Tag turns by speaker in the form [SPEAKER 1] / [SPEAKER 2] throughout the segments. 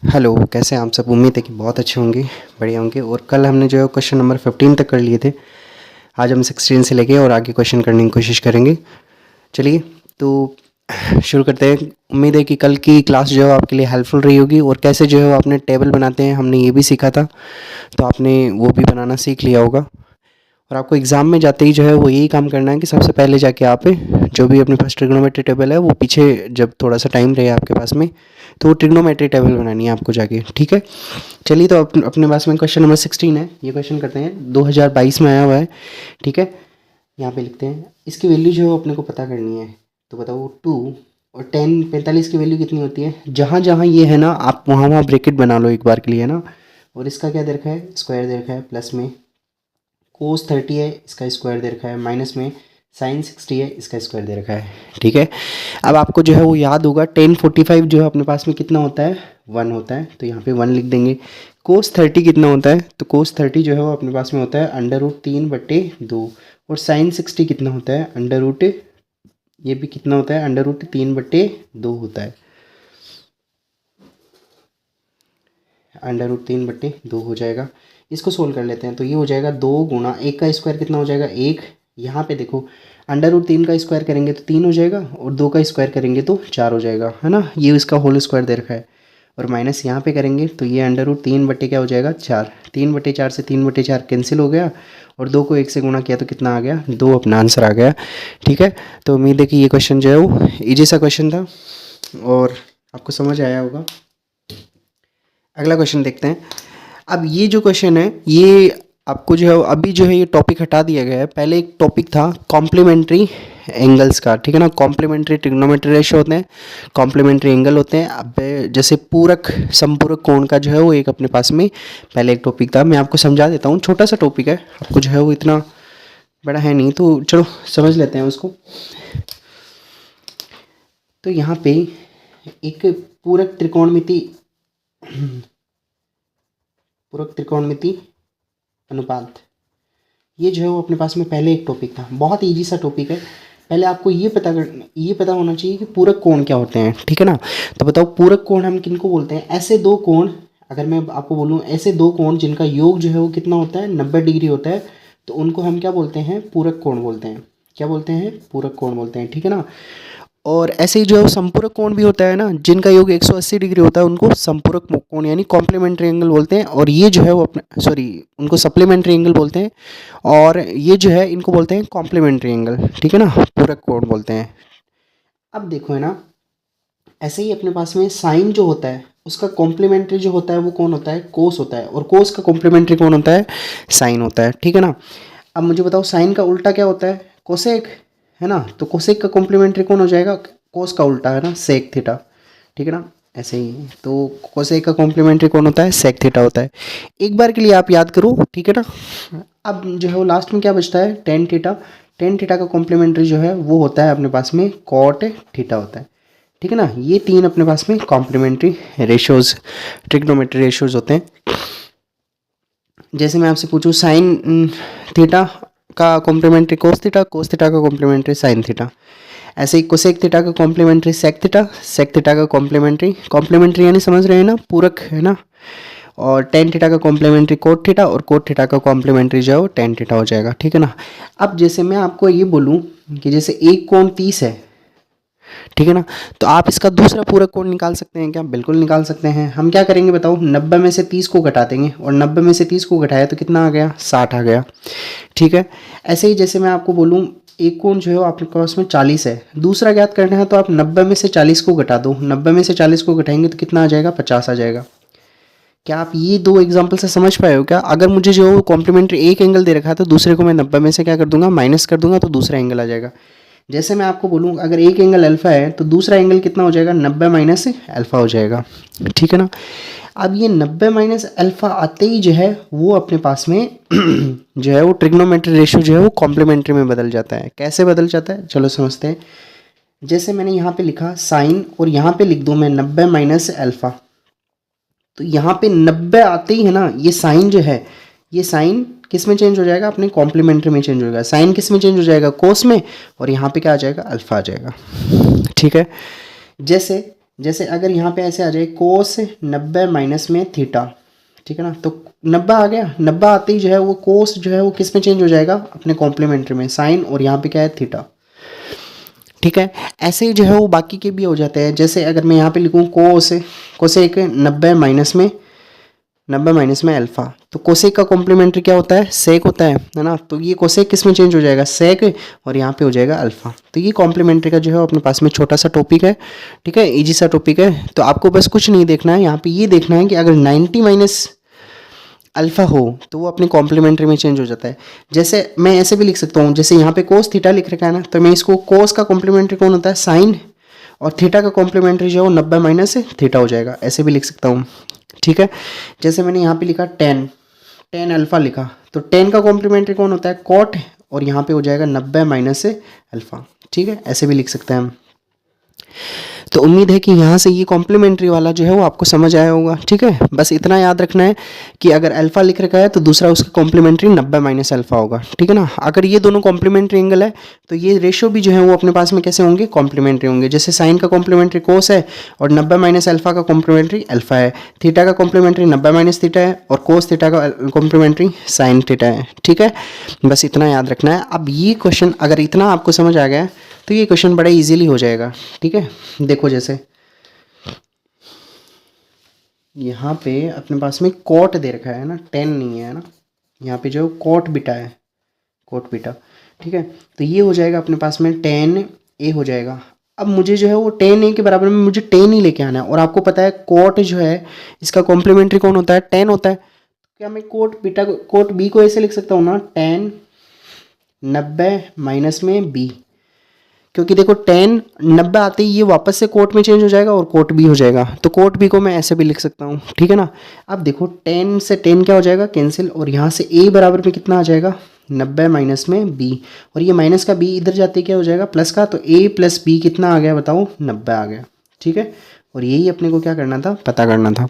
[SPEAKER 1] Hello, कैसे हैं आप सब। उम्मीद है कि बहुत अच्छे होंगे, बढ़िया होंगे। और कल हमने जो है क्वेश्चन नंबर 15 तक कर लिए थे। आज हम 16 से लेके और आगे क्वेश्चन करने की कोशिश करेंगे। चलिए तो शुरू करते हैं। उम्मीद है कि कल की क्लास जो है आपके लिए हेल्पफुल रही होगी। और कैसे जो है वो आपने टेबल बनाते हैं हमने ये भी सीखा था, तो आपने वो भी बनाना सीख लिया होगा। और आपको एग्ज़ाम में जाते ही जो है वो यही काम करना है कि सबसे पहले जाके आप जो भी अपने पास ट्रिग्नोमेट्री टेबल है वो पीछे, जब थोड़ा सा टाइम रहे आपके पास में, तो वो ट्रिग्नोमेट्री टेबल बनानी है आपको जाके। ठीक है, चलिए तो अपने पास में क्वेश्चन नंबर 16 है। ये क्वेश्चन करते हैं, 2022 में आया हुआ है। ठीक है, यहाँ पे लिखते हैं इसकी वैल्यू जो है अपने को पता करनी है। तो बताओ 2 और 10 45 की वैल्यू कितनी होती है। जहाँ जहाँ ये है ना, आप वहाँ वहाँ ब्रेकेट बना लो एक बार के लिए, है ना। और इसका क्या दे रखा है, स्क्वायर दे रखा है। प्लस में कोस 30 है, इसका स्क्वायर दे रखा है। माइनस में साइन 60 है, इसका स्क्वायर दे रखा है। ठीक है, अब आपको जो है वो याद होगा 1045 जो है अपने पास में कितना होता है, 1 होता है। तो यहाँ पे 1 लिख देंगे। कोस 30 कितना होता है, तो कोस 30 जो है वो अपने पास में होता है √3/2। और साइन 60 कितना होता है, ये भी कितना होता है, √3/2 होता है। √3/2 हो जाएगा। इसको सोल्व कर लेते हैं। तो ये हो जाएगा 2 गुणा 1 का स्क्वायर कितना हो जाएगा, 1। यहाँ पे देखो √3 का स्क्वायर करेंगे तो 3 हो जाएगा, और 2 का स्क्वायर करेंगे तो 4 हो जाएगा, है ना। ये इसका होल स्क्वायर दे रखा है। और माइनस यहाँ पे करेंगे तो ये √3 क्या हो जाएगा, 4। 3/4 से 3/4 कैंसिल हो गया। और 2 को 1 से गुणा किया तो कितना आ गया, 2 अपना आंसर आ गया। ठीक है, तो उम्मीद है कि ये क्वेश्चन जो है वो ईजी सा क्वेश्चन था और आपको समझ आया होगा। अगला क्वेश्चन देखते हैं। अब ये जो क्वेश्चन है ये आपको जो है अभी जो है ये टॉपिक हटा दिया गया है। पहले एक टॉपिक था कॉम्प्लीमेंट्री एंगल्स का, ठीक है ना। कॉम्प्लीमेंट्री ट्रिग्नोमेट्री रेशियो होते हैं, कॉम्प्लीमेंट्री एंगल होते हैं। अब जैसे पूरक समपूरक कोण का जो है वो एक अपने पास में पहले एक टॉपिक था। मैं आपको समझा देता हूँ, छोटा सा टॉपिक है, आपको जो है वो इतना बड़ा है नहीं, तो चलो समझ लेते हैं उसको। तो यहाँ पे एक पूरक त्रिकोणमिति अनुपात, ये जो है वो अपने पास में पहले एक टॉपिक था। बहुत इजी सा टॉपिक है। पहले आपको ये पता होना चाहिए कि पूरक कोण क्या होते हैं, ठीक है ना। तो बताओ पूरक कोण हम किनको बोलते हैं। ऐसे दो कोण, अगर मैं आपको बोलूँ ऐसे दो कोण जिनका योग जो है वो कितना होता है, 90 डिग्री होता है, तो उनको हम क्या बोलते हैं, पूरक कोण बोलते हैं। क्या बोलते हैं, पूरक कोण बोलते हैं, ठीक है ना। और ऐसे ही जो है वो संपूरक कोण भी होता है ना, जिनका योग 180 डिग्री होता है, उनको संपूरक कोण यानी कॉम्प्लीमेंट्री एंगल बोलते हैं। और ये जो है वो उनको सप्लीमेंट्री एंगल बोलते हैं। और ये जो है इनको बोलते हैं कॉम्प्लीमेंट्री एंगल, ठीक है ना, पूरक कोण बोलते हैं। अब देखो है ना, ऐसे ही अपने पास में साइन जो होता है उसका कॉम्प्लीमेंट्री जो होता है वो कौन होता है, कोस होता है। और कोस का कॉम्प्लीमेंट्री कौन होता है, साइन होता है, ठीक है ना। अब मुझे बताओ साइन का उल्टा क्या होता है, कोसेक, है ना। तो कोसेक का कॉम्प्लीमेंट्री कौन हो जाएगा, कोस का उल्टा, है ना, सेक थीटा, ठीक है ना। ऐसे ही तो कोसेक का कॉम्प्लीमेंट्री कौन होता है, सेक थीटा होता है। एक बार के लिए आप याद करो, ठीक है ना। अब जो है वो लास्ट में क्या बचता है, टेन थीटा। टेन थीटा का कॉम्प्लीमेंट्री जो है वो होता है अपने पास में कॉट थीटा होता है, ठीक है ना। ये तीन अपने पास में कॉम्प्लीमेंट्री रेशियोज, ट्रिग्नोमेट्री रेशियोज होते हैं। जैसे मैं आपसे पूछूं साइन थीटा का complementary cos theta, cos theta का कॉम्प्लीमेंट्री साइन थीटा। ऐसे ही कोसेक थीटा का complementary sec theta, sec theta का कॉम्प्लीमेंट्री यानी समझ रहे हैं ना, पूरक, है ना। और टेन थीटा का कॉम्प्लीमेंट्री कोट थीटा, और कोट थीटा का कॉम्प्लीमेंट्री जो है वो टेन थीटा हो जाएगा, ठीक है ना। अब जैसे मैं आपको ये बोलूँ कि जैसे एक कोण 30 है, ठीक है ना, तो आप इसका दूसरा पूरक कोण निकाल सकते हैं क्या, बिल्कुल निकाल सकते हैं। हम क्या करेंगे बताओ, 90 में से 30 को घटा देंगे, और 90 में से 30 को घटाया तो कितना आ गया, 60 आ गया, ठीक है। ऐसे ही जैसे मैं आपको बोलूँ एक कोण जो है आपके पास में 40 है, दूसरा ज्ञात करना है, तो आप 90 में से 40 को घटा दो, 90 में से 40 को घटाएंगे तो कितना आ जाएगा, 50 आ जाएगा। क्या आप ये दो एग्जाम्पल से समझ पाए हो क्या। अगर मुझे जो कॉम्प्लीमेंट्री एक एंगल दे रखा है तो दूसरे को मैं 90 में से क्या कर दूंगा, माइनस कर दूंगा, तो दूसरा एंगल आ जाएगा। जैसे मैं आपको बोलूँ अगर एक एंगल अल्फ़ा है तो दूसरा एंगल कितना हो जाएगा, 90 माइनस अल्फ़ा हो जाएगा, ठीक है ना। अब ये 90 माइनस अल्फ़ा आते ही जो है वो अपने पास में जो है वो ट्रिग्नोमेट्री रेशियो जो है वो कॉम्प्लीमेंट्री में बदल जाता है। कैसे बदल जाता है, चलो समझते हैं। जैसे मैंने यहाँ पे लिखा साइन, और यहाँ पे लिख दूँ मैं 90 माइनस अल्फ़ा, तो यहाँ पे 90 आते ही है ना, ये साइन जो है, ये साइन किस में चेंज हो जाएगा, अपने कॉम्प्लीमेंट्री में चेंज हो जाएगा। साइन किस में चेंज हो जाएगा, कोस में, और यहाँ पे क्या आ जाएगा, अल्फा आ जाएगा, ठीक है। जैसे जैसे अगर यहाँ पे ऐसे आ जाए कोस 90 माइनस में थीटा, ठीक है ना, तो 90 आ गया, 90 आते ही जो है वो कोस जो है वो किस में चेंज हो जाएगा, अपने कॉम्प्लीमेंट्री में, साइन, और यहाँ पे क्या है, थीटा। ठीक है, ऐसे ही जो है वो बाकी के भी हो जाते हैं। जैसे अगर मैं यहाँ पे लिखूँ कोसेक 90 माइनस में अल्फ़ा, तो कोसेक का कॉम्प्लीमेंट्री क्या होता है, सेक होता है ना। तो ये कोसेक किस में चेंज हो जाएगा, सेक, और यहाँ पे हो जाएगा अल्फ़ा। तो ये कॉम्प्लीमेंट्री का जो है अपने पास में छोटा सा टॉपिक है, ठीक है, इजी सा टॉपिक है। तो आपको बस कुछ नहीं देखना है, यहाँ पे ये देखना है कि अगर 90 माइनस अल्फ़ा हो तो वो अपने कॉम्प्लीमेंट्री में चेंज हो जाता है। जैसे मैं ऐसे भी लिख सकता हूँ, जैसे यहाँ पे कोस थीटा लिख रखा है ना, तो मैं इसको कोस का कॉम्प्लीमेंट्री कौन होता है, साइन, और थीटा का कॉम्प्लीमेंट्री जो है वो 90 माइनस थीटा हो जाएगा, ऐसे भी लिख सकता हूँ। ठीक है, जैसे मैंने यहाँ पे लिखा टेन अल्फ़ा लिखा, तो 10 का कॉम्प्लीमेंट्री कौन होता है, कॉट, और यहाँ पे हो जाएगा 90 माइनस अल्फ़ा। ठीक है, ऐसे भी लिख सकते हैं हम। तो उम्मीद है कि यहाँ से ये कॉम्प्लीमेंट्री वाला जो है वो आपको समझ आया होगा। ठीक है, बस इतना याद रखना है कि अगर अल्फ़ा लिख रखा है तो दूसरा उसका कॉम्प्लीमेंट्री 90 माइनस अल्फ़ा होगा। ठीक है ना, अगर ये दोनों कॉम्प्लीमेंट्री एंगल है तो ये रेशियो भी जो है वो अपने पास में कैसे होंगे, कॉम्प्लीमेंट्री होंगे। जैसे साइन का कॉम्प्लीमेंट्री कोस है और 90 माइनस अल्फ़ा का कॉम्प्लीमेंट्री अल्फ़ा है, थीटा का कॉम्प्लीमेंट्री 90 माइनस थीटा है, और कोस थीटा का कॉम्प्लीमेंट्री साइन थीटा है। ठीक है, बस इतना याद रखना है। अब ये क्वेश्चन अगर इतना आपको समझ आ गया तो ये क्वेश्चन बड़ा इजीली हो जाएगा। ठीक है, देखो जैसे यहाँ पे अपने पास में कोट दे रखा है ना, 10 नहीं है ना, यहाँ पे जो कोट बीटा है, कोट बीटा। ठीक है, तो ये हो जाएगा अपने पास में 10 a हो जाएगा। अब मुझे जो है वो 10 a के बराबर में मुझे 10 ही लेके आना है, और आपको पता है कोट जो है इसका कॉम्प्लीमेंट्री कौन होता है, 10 होता है। क्या मैं कोट बीटा कोट b को ऐसे लिख सकता हूँ ना, 10 90 माइनस में b, क्योंकि देखो 10 90 आते ही ये वापस से कोट में चेंज हो जाएगा और कोट बी हो जाएगा, तो कोट बी को मैं ऐसे भी लिख सकता हूँ। ठीक है ना, अब देखो 10 से 10 क्या हो जाएगा, कैंसिल, और यहाँ से a बराबर में कितना आ जाएगा, 90 माइनस में b, और ये माइनस का b इधर जाते क्या हो जाएगा, प्लस का, तो a प्लस b कितना आ गया बताओ, 90 आ गया। ठीक है, और यही अपने को क्या करना था, पता करना था।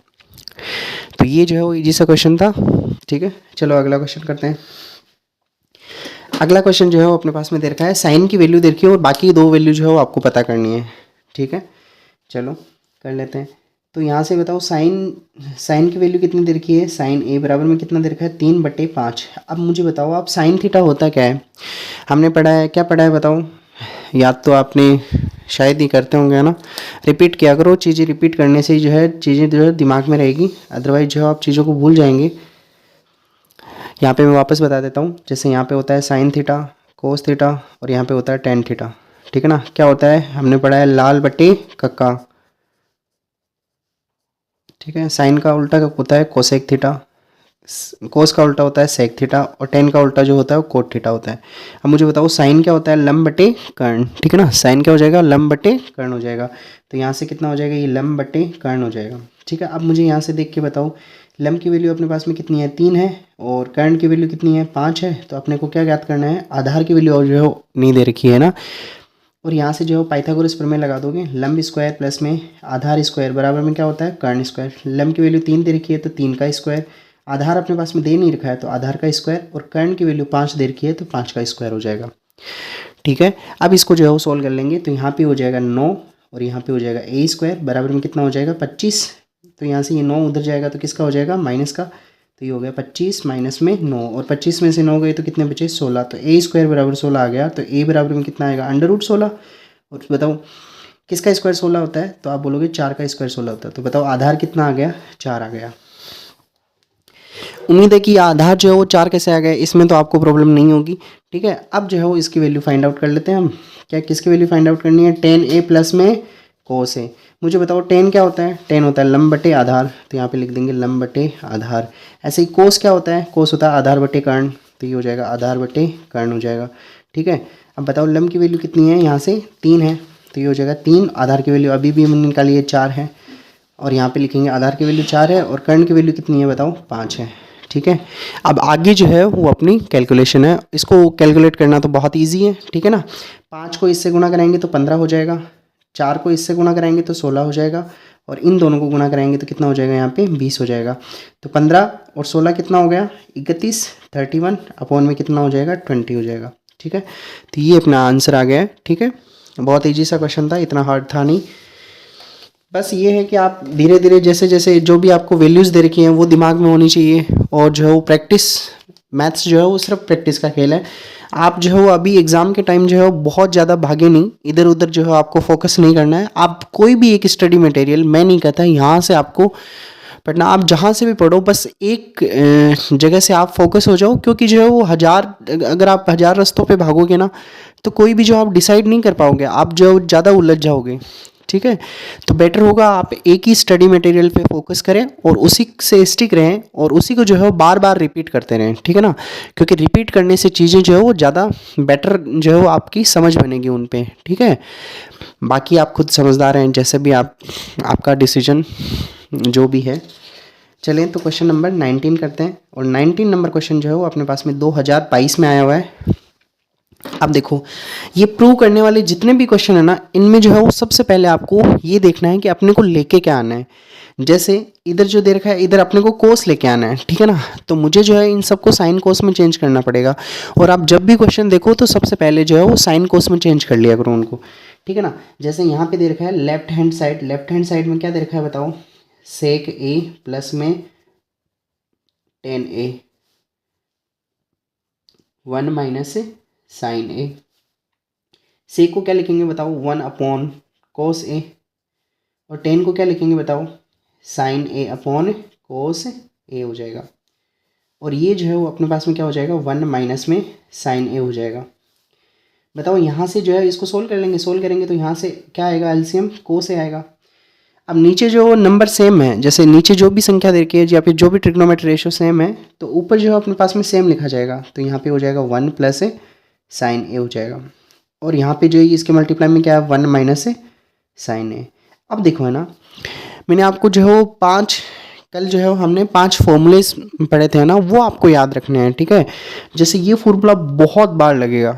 [SPEAKER 1] तो ये जो है वो इजी सा क्वेश्चन था। ठीक है, चलो अगला क्वेश्चन करते हैं। अगला क्वेश्चन जो है वो अपने पास में दे रखा है, साइन की वैल्यू दे रखी है और बाकी दो वैल्यू जो है वो आपको पता करनी है। ठीक है, चलो कर लेते हैं। तो यहाँ से बताओ साइन की वैल्यू कितनी दे रखी है, साइन a बराबर में कितना दे रखा है, 3/5। अब मुझे बताओ आप साइन थीटा होता क्या है, हमने पढ़ा है, क्या पढ़ा है बताओ, याद तो आपने शायद ही करते होंगे, है ना। रिपीट किया करो, चीज़ें रिपीट करने से ही जो है चीज़ें जो है दिमाग में रहेगी, अदरवाइज जो है आप चीज़ों को भूल जाएंगे। यहाँ पे मैं वापस बता देता हूँ, जैसे यहाँ पे होता है साइन थीटा, कोस थीटा, और यहाँ पे होता है टेन थीटा। ठीक है ना, क्या होता है, हमने पढ़ा है लाल बटे कक्का। ठीक है, साइन का उल्टा होता है कोसेक थीटा, कोस का उल्टा होता है सेक थीटा, और टेन का उल्टा जो होता है वो कोट थीटा होता है। अब मुझे बताओ साइन क्या होता है, लंब बटे कर्ण। ठीक है ना, साइन क्या हो जाएगा, लंब बटे कर्ण हो जाएगा। तो यहाँ से कितना हो जाएगा, ये लंब बटे कर्ण हो जाएगा। ठीक है, अब मुझे यहाँ से देख के बताओ लंब की वैल्यू अपने पास में कितनी है, 3 है, और कर्ण की वैल्यू कितनी है, 5 है। तो अपने को क्या ज्ञात करना है, आधार की वैल्यू और जो है नहीं दे रखी है ना, और यहाँ से जो है पाइथागोरस प्रमेय लगा दोगे, लंब स्क्वायर प्लस में आधार स्क्वायर बराबर में क्या होता है, कर्ण स्क्वायर। लंब की वैल्यू 3 दे रखी है तो 3 का स्क्वायर, आधार अपने पास में दे नहीं रखा है तो आधार का स्क्वायर, और कर्ण की वैल्यू 5 दे रखी है तो 5 का स्क्वायर हो जाएगा। ठीक है, अब इसको जो है वो सोल्व कर लेंगे, तो यहाँ पे हो जाएगा 9, और यहाँ पे हो जाएगा a स्क्वायर बराबर में कितना हो जाएगा, 25। तो यहाँ से ये 9 उधर जाएगा तो किसका हो जाएगा, माइनस का, तो ये हो गया 25 माइनस में 9, और 25 में से 9 गए तो कितने बचे, 16। तो a स्क्वायर बराबर 16 आ गया, तो a बराबर में कितना आएगा, √16। और बताओ किसका स्क्वायर 16 होता है, तो आप बोलोगे 4 का स्क्वायर 16 होता है। तो बताओ आधार कितना आ गया, 4 आ गया। उम्मीद है कि आधार जो है वो 4 कैसे आ गया, इसमें तो आपको प्रॉब्लम नहीं होगी। ठीक है, अब जो है वो इसकी वैल्यू फाइंड आउट कर लेते हैं हम। क्या किसकी वैल्यू फाइंड आउट करनी है, 10a प्लस में कोस है। मुझे बताओ 10 क्या होता है, 10 होता है लंब बटे आधार, तो यहाँ पे लिख देंगे लंब बटे आधार। ऐसे ही कोस क्या होता है, कोस होता है आधार बटे कर्ण, तो ये हो जाएगा आधार बटे कर्ण हो जाएगा। ठीक है, अब बताओ लंब की वैल्यू कितनी है, यहाँ से 3 है, तो ये हो जाएगा 3, आधार की वैल्यू अभी भी हमने निकाली है 4 है, और यहाँ पे लिखेंगे आधार की वैल्यू 4 है, और कर्ण की वैल्यू कितनी है बताओ, 5 है। ठीक है, अब आगे जो है वो अपनी कैलकुलेशन है, इसको कैलकुलेट करना तो बहुत इजी है। ठीक है ना, 5 को इससे गुणा कराएंगे तो 15 हो जाएगा, 4 को इससे गुणा कराएंगे तो 16 हो जाएगा, और इन दोनों को गुणा कराएंगे तो कितना हो जाएगा, यहाँ पे 20 हो जाएगा। तो 15 और 16 कितना हो गया, 31, 31 अपॉन में कितना हो जाएगा, 20 हो जाएगा। ठीक है, तो ये अपना आंसर आ गया है। ठीक है, बहुत ईजी सा क्वेश्चन था, इतना हार्ड था नहीं, बस ये है कि आप धीरे धीरे जैसे जैसे जो भी आपको वैल्यूज़ दे रखी हैं वो दिमाग में होनी चाहिए, और जो है वो प्रैक्टिस, मैथ्स जो है वो सिर्फ प्रैक्टिस का खेल है। आप जो है वो अभी एग्ज़ाम के टाइम जो है वो बहुत ज़्यादा भागे नहीं, इधर उधर जो है आपको फोकस नहीं करना है। आप कोई भी एक स्टडी मटेरियल, मैं नहीं कहता यहाँ से आपको पढ़ना, आप जहाँ से भी पढ़ो बस एक जगह से आप फोकस हो जाओ, क्योंकि जो है वो अगर आप 1000 रास्तों पे भागोगे ना तो कोई भी जो आप डिसाइड नहीं कर पाओगे, आप जो ज़्यादा उलझ जाओगे। ठीक है, तो बेटर होगा आप एक ही स्टडी मटेरियल पे फोकस करें और उसी से स्टिक रहें, और उसी को जो है बार बार रिपीट करते रहें। ठीक है ना, क्योंकि रिपीट करने से चीज़ें जो है वो ज़्यादा बेटर जो है वो आपकी समझ बनेगी उन पे। ठीक है, बाकी आप खुद समझदार हैं, जैसे भी आपका डिसीजन जो भी है। चलें तो क्वेश्चन नंबर 19 करते हैं, और 19 नंबर क्वेश्चन जो है वो अपने पास में 2022 में आया हुआ है। अब देखो, ये प्रूव करने वाले जितने भी क्वेश्चन है ना, इनमें जो है वो सबसे पहले आपको ये देखना है कि अपने को लेके क्या आना है। जैसे इधर जो दे रखा है, इधर अपने को कोस लेके आना है। ठीक है ना, तो मुझे जो है इन सबको साइन कोस में चेंज करना पड़ेगा, और आप जब भी क्वेश्चन देखो तो सबसे पहले जो है वो साइन कोस में चेंज कर लिया करो उनको। ठीक है ना, जैसे यहाँ पे दे रखा है लेफ्ट हैंड साइड में क्या दे रखा है बताओ, सेक ए प्लस में टेन ए 1 माइनस साइन ए। सेक को क्या लिखेंगे बताओ, 1 अपॉन कोस ए, और टेन को क्या लिखेंगे बताओ, साइन ए अपॉन कोस ए हो जाएगा। और ये जो है वो अपने पास में क्या हो जाएगा, 1 माइनस में साइन ए हो जाएगा। बताओ यहाँ से जो है इसको सोल्व कर लेंगे, सोल्व करेंगे तो यहाँ से क्या आएगा, एलसीएम कोस ए आएगा। अब नीचे जो नंबर सेम है, जैसे नीचे जो भी संख्या दे रखी है या फिर जो भी ट्रिग्नोमेट्री रेशियो सेम है, तो ऊपर जो है अपने पास में सेम लिखा जाएगा। तो यहाँ पे हो जाएगा 1 प्लस साइन ए हो जाएगा, और यहाँ पे जो है इसके मल्टीप्लाई में क्या है, 1 माइनस साइन ए। अब देखो है ना, मैंने आपको जो है वो कल जो है हमने 5 फॉर्मूलेस पढ़े थे ना, वो आपको याद रखने हैं। ठीक है, जैसे ये फॉर्मूला बहुत बार लगेगा,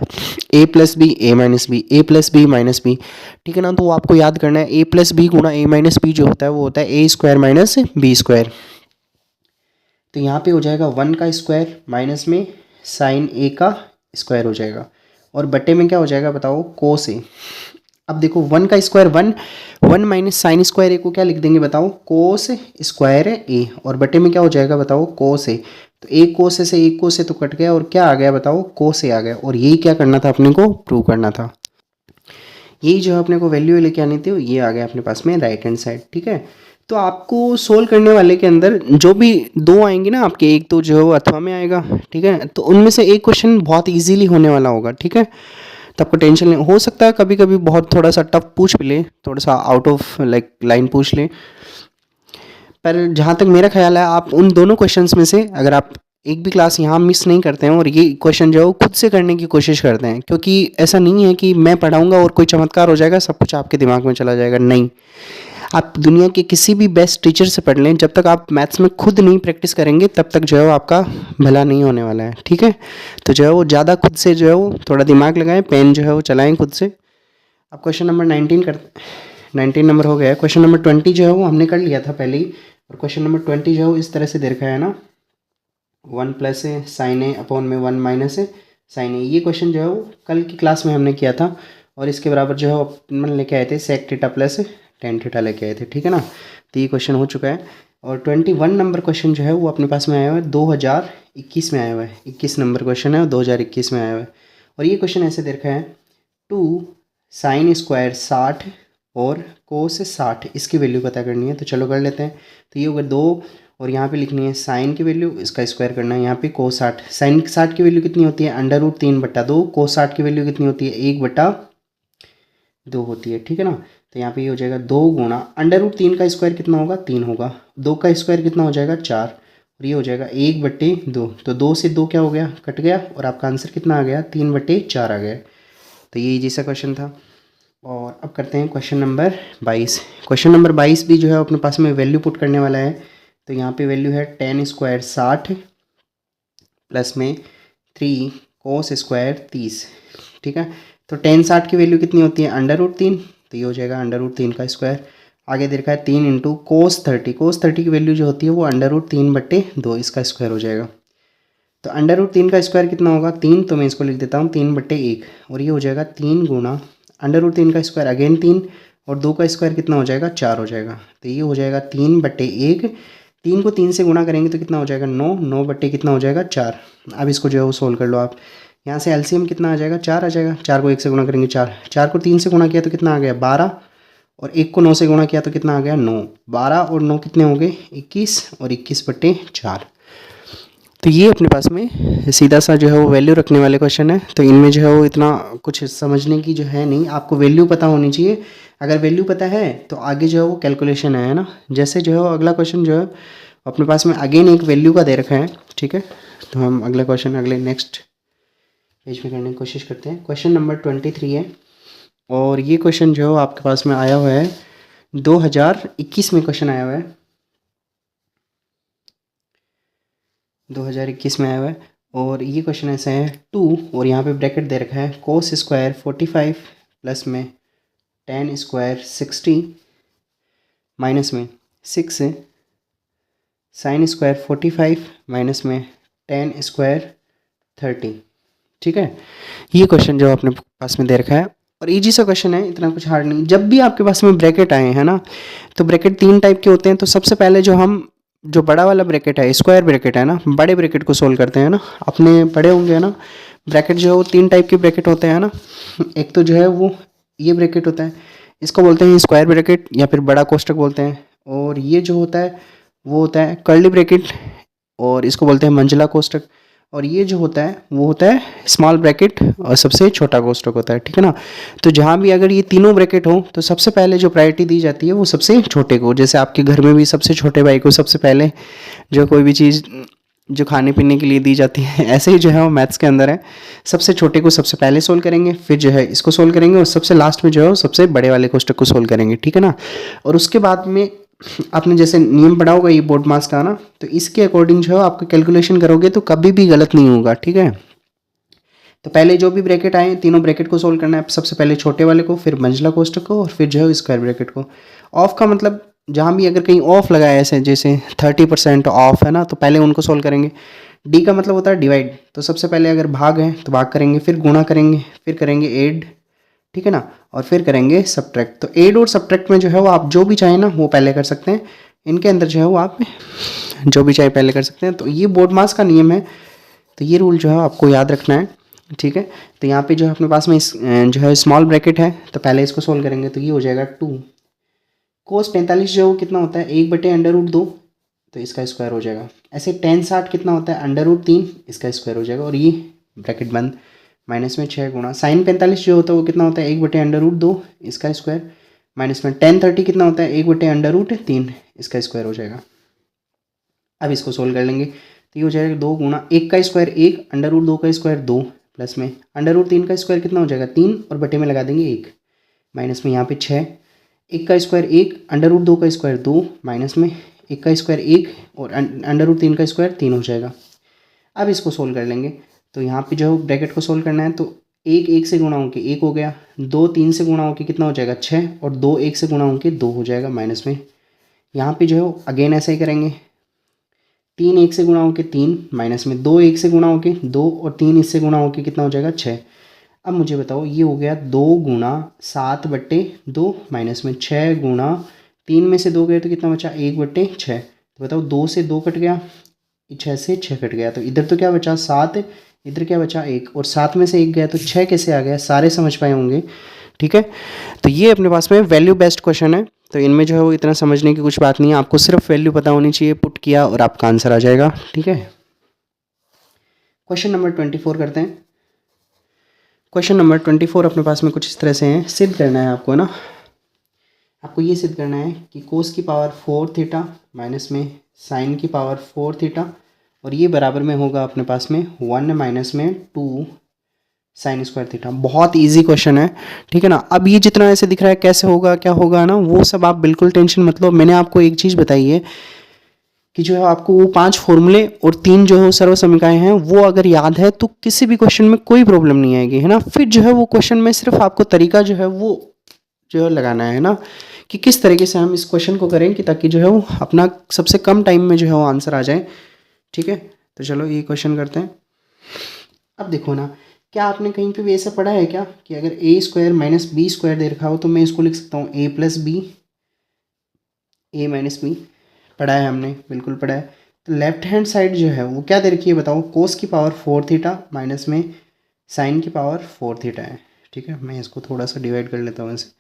[SPEAKER 1] a plus b a minus b, a plus b minus b. ठीक है ना, तो वो आपको याद करना है, a प्लस बी गुणा ए माइनस बी जो होता है वो होता है ए स्क्वायर माइनस बी स्क्वायर। तो यहाँ पे हो जाएगा 1 का स्क्वायर माइनस में साइन ए का स्क्वायर हो जाएगा, और बटे में क्या हो जाएगा बताओ, कोस ए। अब देखो 1 का स्क्वायर 1 माइनस साइन स्क्वायर ए को क्या लिख देंगे बताओ, कोस स्क्वायर ए, और बटे में क्या हो जाएगा बताओ, कोस ए। तो एक कोस ए से एक कोस ए तो कट गया, और क्या आ गया बताओ, कोस ए आ गया। और यही क्या करना था अपने को, प्रूव करना था। यही जो है अपने को वैल्यू लेके आनी थी, ये आ गया अपने पास में राइट हैंड साइड। ठीक है, तो आपको सोल्व करने वाले के अंदर जो भी दो आएंगे ना आपके, एक तो जो है वो अथवा में आएगा। ठीक है, तो उनमें से एक क्वेश्चन बहुत ईजिली होने वाला होगा। ठीक है, तो आपको टेंशन नहीं, हो सकता है कभी कभी बहुत थोड़ा सा टफ पूछ भी ले, थोड़ा सा आउट ऑफ लाइन पूछ ले, पर जहाँ तक मेरा ख्याल है आप उन दोनों क्वेश्चंस में से अगर आप एक भी क्लास यहाँ मिस नहीं करते हैं और ये क्वेश्चन जो है वो खुद से करने की कोशिश करते हैं, क्योंकि ऐसा नहीं है कि मैं पढ़ाऊँगा और कोई चमत्कार हो जाएगा, सब कुछ आपके दिमाग में चला जाएगा। नहीं, आप दुनिया के किसी भी बेस्ट टीचर से पढ़ लें, जब तक आप मैथ्स में खुद नहीं प्रैक्टिस करेंगे तब तक जो है वो आपका भला नहीं होने वाला है। ठीक है, तो जो है वो ज़्यादा खुद से जो है वो थोड़ा दिमाग लगाएं, पेन जो है वो चलाएं खुद से। अब क्वेश्चन नंबर 19 नंबर हो गया है। क्वेश्चन नंबर 20 जो है वो हमने कर लिया था पहले ही, और क्वेश्चन नंबर 20 जो है वो इस तरह से दे रखा है ना, 1 प्लस साइन ए अपॉन में 1 माइनस साइन ए। ये क्वेश्चन जो है वो कल की क्लास में हमने किया था, और इसके बराबर जो है अपन लेके आए थे sec theta plus tan theta लेके आए थे। ठीक है ना, तो ये क्वेश्चन हो चुका है। और 21 नंबर क्वेश्चन जो है वो अपने पास में आया हुआ है 2021 में आया हुआ है, 21 नंबर क्वेश्चन है 2021 में आया हुआ है। और ये क्वेश्चन ऐसे दे रखा है, 2 साइन स्क्वायर 60 और कोस 60, इसकी वैल्यू पता करनी है। तो चलो कर लेते हैं। तो ये होगा 2, और यहाँ पे लिखनी है साइन की वैल्यू, इसका स्क्वायर करना है। यहाँ पे कोस 60, साइन 60 की वैल्यू कितनी होती है, √3/2। कोस 60 की वैल्यू कितनी होती है, 1/2 होती है। ठीक है ना, तो यहाँ पे ये हो जाएगा 2 गुणा √3 का स्क्वायर कितना होगा, 3 होगा। 2 का स्क्वायर कितना हो जाएगा, 4, और ये हो जाएगा 1/2। तो 2 से 2 क्या हो गया, कट गया, और आपका आंसर कितना आ गया, 3/4 आ गया। तो ये इजी सा क्वेश्चन था। और अब करते हैं क्वेश्चन नंबर 22। क्वेश्चन नंबर 22 भी जो है अपने पास में वैल्यू पुट करने वाला है। तो यहाँ पे वैल्यू है tan स्क्वायर 60 प्लस में 3 कोस स्क्वायर 30। ठीक है, तो tan 60 की वैल्यू कितनी होती है, √3, तो ये हो जाएगा √3 का स्क्वायर। आगे दे रखा है 3 इंटू कोस 30, कोस 30 की वैल्यू जो होती है वो √3/2, इसका स्क्वायर हो जाएगा। तो √3 का स्क्वायर कितना होगा, 3, तो मैं इसको लिख देता हूँ 3/1, और ये हो जाएगा 3 गुणा √3 का स्क्वायर अगेन 3, और 2 का स्क्वायर कितना हो जाएगा, 4 हो जाएगा। तो ये हो जाएगा 3/1, 3 को 3 से गुणा करेंगे तो कितना हो जाएगा 9, 9 कितना हो जाएगा 4। अब इसको जो है वो सोल्व कर लो आप। यहाँ से एलसीएम कितना आ जाएगा, 4 आ जाएगा। 4 को 1 से गुणा करेंगे 4, 4 को 3 से गुणा किया तो कितना आ गया 12, और 1 को 9 से गुणा किया तो कितना आ गया 9। 12 और 9 कितने हो गए 21, और 21/4। तो ये अपने पास में सीधा सा जो है वो वैल्यू रखने वाले क्वेश्चन है। तो इनमें जो है वो इतना कुछ समझने की जो है नहीं, आपको वैल्यू पता होनी चाहिए। अगर वैल्यू पता है तो आगे जो है वो कैलकुलेशन है ना। जैसे जो है अगला क्वेश्चन जो है अपने पास में अगेन एक वैल्यू का दे रखा है, ठीक है। तो हम अगला क्वेश्चन अगले नेक्स्ट पेज में करने की कोशिश करते हैं। क्वेश्चन नंबर 23 है, और ये क्वेश्चन जो है आपके पास में आया हुआ है 2021 में क्वेश्चन आया हुआ है, 2021 में आया हुआ है। और ये क्वेश्चन ऐसा है 2, और यहाँ पे ब्रैकेट दे रखा है कोस स्क्वायर 45 प्लस में tan स्क्वायर 60 माइनस में 6 साइन स्क्वायर 45 माइनस में tan स्क्वायर 30, ठीक है। ये क्वेश्चन जो अपने पास में दे रखा है, और इजी सा क्वेश्चन है, इतना कुछ हार्ड नहीं। जब भी आपके पास में ब्रैकेट आए हैं ना, तो ब्रैकेट 3 टाइप के होते हैं। तो सबसे पहले जो बड़ा वाला ब्रैकेट है, स्क्वायर ब्रैकेट है ना, बड़े ब्रैकेट को सोल्व करते हैं ना। अपने पढ़े होंगे ना, ब्रैकेट जो है वो 3 टाइप के ब्रैकेट होते हैं ना। एक तो जो है वो ये ब्रैकेट होता है, इसको बोलते हैं स्क्वायर ब्रैकेट या फिर बड़ा कोष्टक बोलते हैं। और ये जो होता है वो होता है कर्ली ब्रैकेट, और इसको बोलते हैं मंझला कोष्टक। और ये जो होता है वो होता है स्मॉल ब्रैकेट, और सबसे छोटा कोष्टक होता है, ठीक है ना। तो जहाँ भी अगर ये तीनों ब्रैकेट हो तो सबसे पहले जो प्रायोरिटी दी जाती है वो सबसे छोटे को। जैसे आपके घर में भी सबसे छोटे भाई को सबसे पहले जो कोई भी चीज़ जो खाने पीने के लिए दी जाती है, ऐसे ही जो है वो मैथ्स के अंदर है। सबसे छोटे को सबसे पहले सोल्व करेंगे, फिर जो है इसको सोल्व करेंगे, और सबसे लास्ट में जो है वो सबसे बड़े वाले कोष्टक को सोल्व करेंगे, ठीक है ना। और उसके बाद में आपने जैसे नियम पढ़ा होगा ये बोर्ड मास का ना, तो इसके अकॉर्डिंग जो है आपको कैलकुलेशन करोगे तो कभी भी गलत नहीं होगा, ठीक है। तो पहले जो भी ब्रैकेट आए तीनों ब्रैकेट को सोल्व करना है। सबसे पहले छोटे वाले को, फिर मंझला कोष्टक को, और फिर जो है स्क्वायर ब्रैकेट को। ऑफ का मतलब जहाँ भी अगर कहीं ऑफ लगा है, ऐसे जैसे 30% ऑफ है ना, तो पहले उनको सोल्व करेंगे। डी का मतलब होता है डिवाइड, तो सबसे पहले अगर भाग है तो भाग करेंगे, फिर गुणा करेंगे, फिर करेंगे ऐड, ठीक है ना, और फिर करेंगे सब्ट्रैक्ट। तो ऐड और सब्ट्रैक्ट में जो है वो आप जो भी चाहें ना वो पहले कर सकते हैं। इनके अंदर जो है वो आप जो भी चाहे पहले कर सकते हैं। तो ये बोर्ड मास का नियम है, तो ये रूल जो है आपको याद रखना है, ठीक है। तो यहाँ पे जो है अपने पास में जो है स्मॉल ब्रैकेट है, तो पहले इसको सोल्व करेंगे तो ये हो जाएगा 2। कोस 45 जो कितना होता है 1/√2, तो इसका स्क्वायर हो जाएगा। ऐसे tan 60 कितना होता है √3, इसका स्क्वायर हो जाएगा। और ये ब्रैकेट बंद, माइनस में 6 गुणा साइन 45 जो होता है वो कितना होता है 1/√2, इसका स्क्वायर, माइनस में tan 30 कितना होता है 1/√3, इसका स्क्वायर हो जाएगा। अब इसको सोल्व कर लेंगे तो ये हो जाएगा 2 गुणा 1 का स्क्वायर 1, √2 का स्क्वायर 2, प्लस में √3 का स्क्वायर कितना हो जाएगा 3, और बटे में लगा देंगे 1, माइनस में यहाँ पे 6, 1 का स्क्वायर 1, √2 का स्क्वायर 2, माइनस में 1 का स्क्वायर 1, और √3 का स्क्वायर 3 हो जाएगा। अब इसको सोल्व कर लेंगे तो यहाँ पे जो ब्रैकेट को सोल्व करना है, तो 1 1 से गुणा होकर 1 हो गया, 2 3 से गुणा होकर कितना हो जाएगा 6, और 2 1 से गुणा होकर 2 हो जाएगा, माइनस में यहाँ पे जो है अगेन ऐसा ही करेंगे, 3 1 से गुणा होकर 3, माइनस में 2 1 से गुणा होकर 2, और 3 इससे गुणा होकर कितना हो जाएगा 6। अब मुझे बताओ ये हो गया 2 गुणा 7/2, माइनस में 6 गुणा 3 में से 2 गए तो कितना बचा 1/6। तो बताओ 2 से 2 कट गया, 6 से 6 कट गया, तो इधर तो क्या बचा 7, इधर क्या बचा 1, और 7 में से 1 गया तो 6 कैसे आ गया, सारे समझ पाए होंगे, ठीक है। तो ये अपने पास में वैल्यू बेस्ड क्वेश्चन है, तो इनमें जो है वो इतना समझने की कुछ बात नहीं है। आपको सिर्फ वैल्यू पता होनी चाहिए, पुट किया और आपका आंसर आ जाएगा, ठीक है। क्वेश्चन नंबर 24 करते हैं। क्वेश्चन नंबर 24 अपने पास में कुछ इस तरह से है, सिद्ध करना है आपको ना। आपको ये सिद्ध करना है कि कोस की पावर 4 थीटा माइनस में साइन की पावर 4 थीटा, और ये बराबर में होगा अपने पास में 1 माइनस में 2 साइन स्क्वायर थीटा। बहुत इजी क्वेश्चन है, ठीक है ना। अब ये जितना ऐसे दिख रहा है कैसे होगा क्या होगा ना, वो सब आप बिल्कुल टेंशन मत लो। मैंने आपको एक चीज़ बताई है कि जो है आपको वो 5 फॉर्मूले और 3 जो है सर्व समीकरणें हैं वो अगर याद है तो किसी भी क्वेश्चन में कोई प्रॉब्लम नहीं आएगी, है ना। फिर जो है वो क्वेश्चन में सिर्फ आपको तरीका जो है वो जो है लगाना है ना, कि किस तरीके से हम इस क्वेश्चन को करें कि ताकि जो है वो अपना सबसे कम टाइम में जो है वो आंसर आ जाए, ठीक है। तो चलो ये क्वेश्चन करते हैं। अब देखो ना क्या आपने कहीं पे भी ऐसा पढ़ा है क्या कि अगर ए स्क्वायर माइनस बी स्क्वायर दे रखा हो तो मैं इसको लिख सकता हूँ ए plus b, a minus B? पढ़ा है हमने, बिल्कुल पढ़ा है। तो लेफ्ट हैंड साइड जो है वो क्या दे रखी है बताओ, कोस की पावर 4 थीटा माइनस में साइन की पावर 4 थीटा है। ठीक है, मैं इसको थोड़ा सा डिवाइड कर लेता हूँ ऐसे।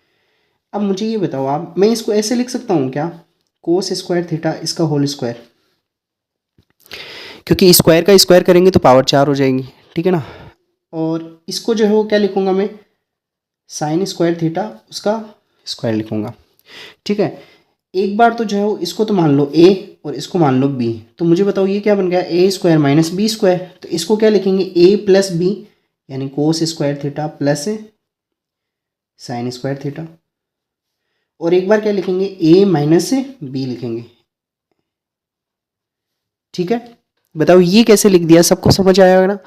[SPEAKER 1] अब मुझे ये बताओ आप, मैं इसको ऐसे लिख सकता हूँ क्या, कोस स्क्वायर थीटा इसका होल स्क्वायर, क्योंकि स्क्वायर का स्क्वायर करेंगे तो पावर 4 हो जाएंगी। ठीक है ना। और इसको जो है वो क्या लिखूंगा मैं, साइन स्क्वायर थीटा उसका स्क्वायर लिखूंगा। ठीक है, एक बार तो जो है वो इसको तो मान लो ए और इसको मान लो बी, तो मुझे बताओ ये क्या बन गया, ए स्क्वायर माइनस बी स्क्वायर। तो इसको क्या लिखेंगे, ए प्लस बी यानी cos square theta plus sine square theta. और एक बार क्या लिखेंगे, ए माइनस बी लिखेंगे। ठीक है, बताओ ये कैसे लिख दिया, सबको समझ आया ना।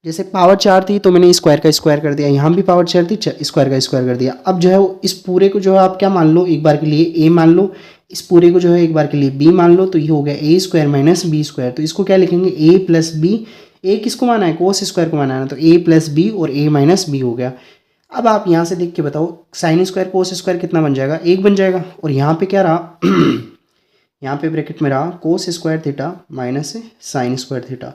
[SPEAKER 1] जैसे पावर 4 थी तो मैंने स्क्वायर का स्क्वायर कर दिया, यहाँ भी पावर 4 थी, स्क्वायर का स्क्वायर कर दिया। अब जो है वो इस पूरे को जो है आप क्या मान लो, एक बार के लिए ए मान लो, इस पूरे को जो है एक बार के लिए बी मान लो, तो ये हो गया ए स्क्वायर माइनस बी स्क्वायर। तो इसको क्या लिखेंगे, ए प्लस बी, ए किसको माना है, कोस स्क्वायर को माना है, तो ए प्लस बी और ए माइनस बी हो गया। अब आप यहाँ से देख के बताओ, साइन स्क्वायर कोस स्क्वायर कितना बन जाएगा, एक बन जाएगा। और यहाँ पे क्या रहा यहाँ पे ब्रैकेट में रहा कोस square theta minus sine square theta.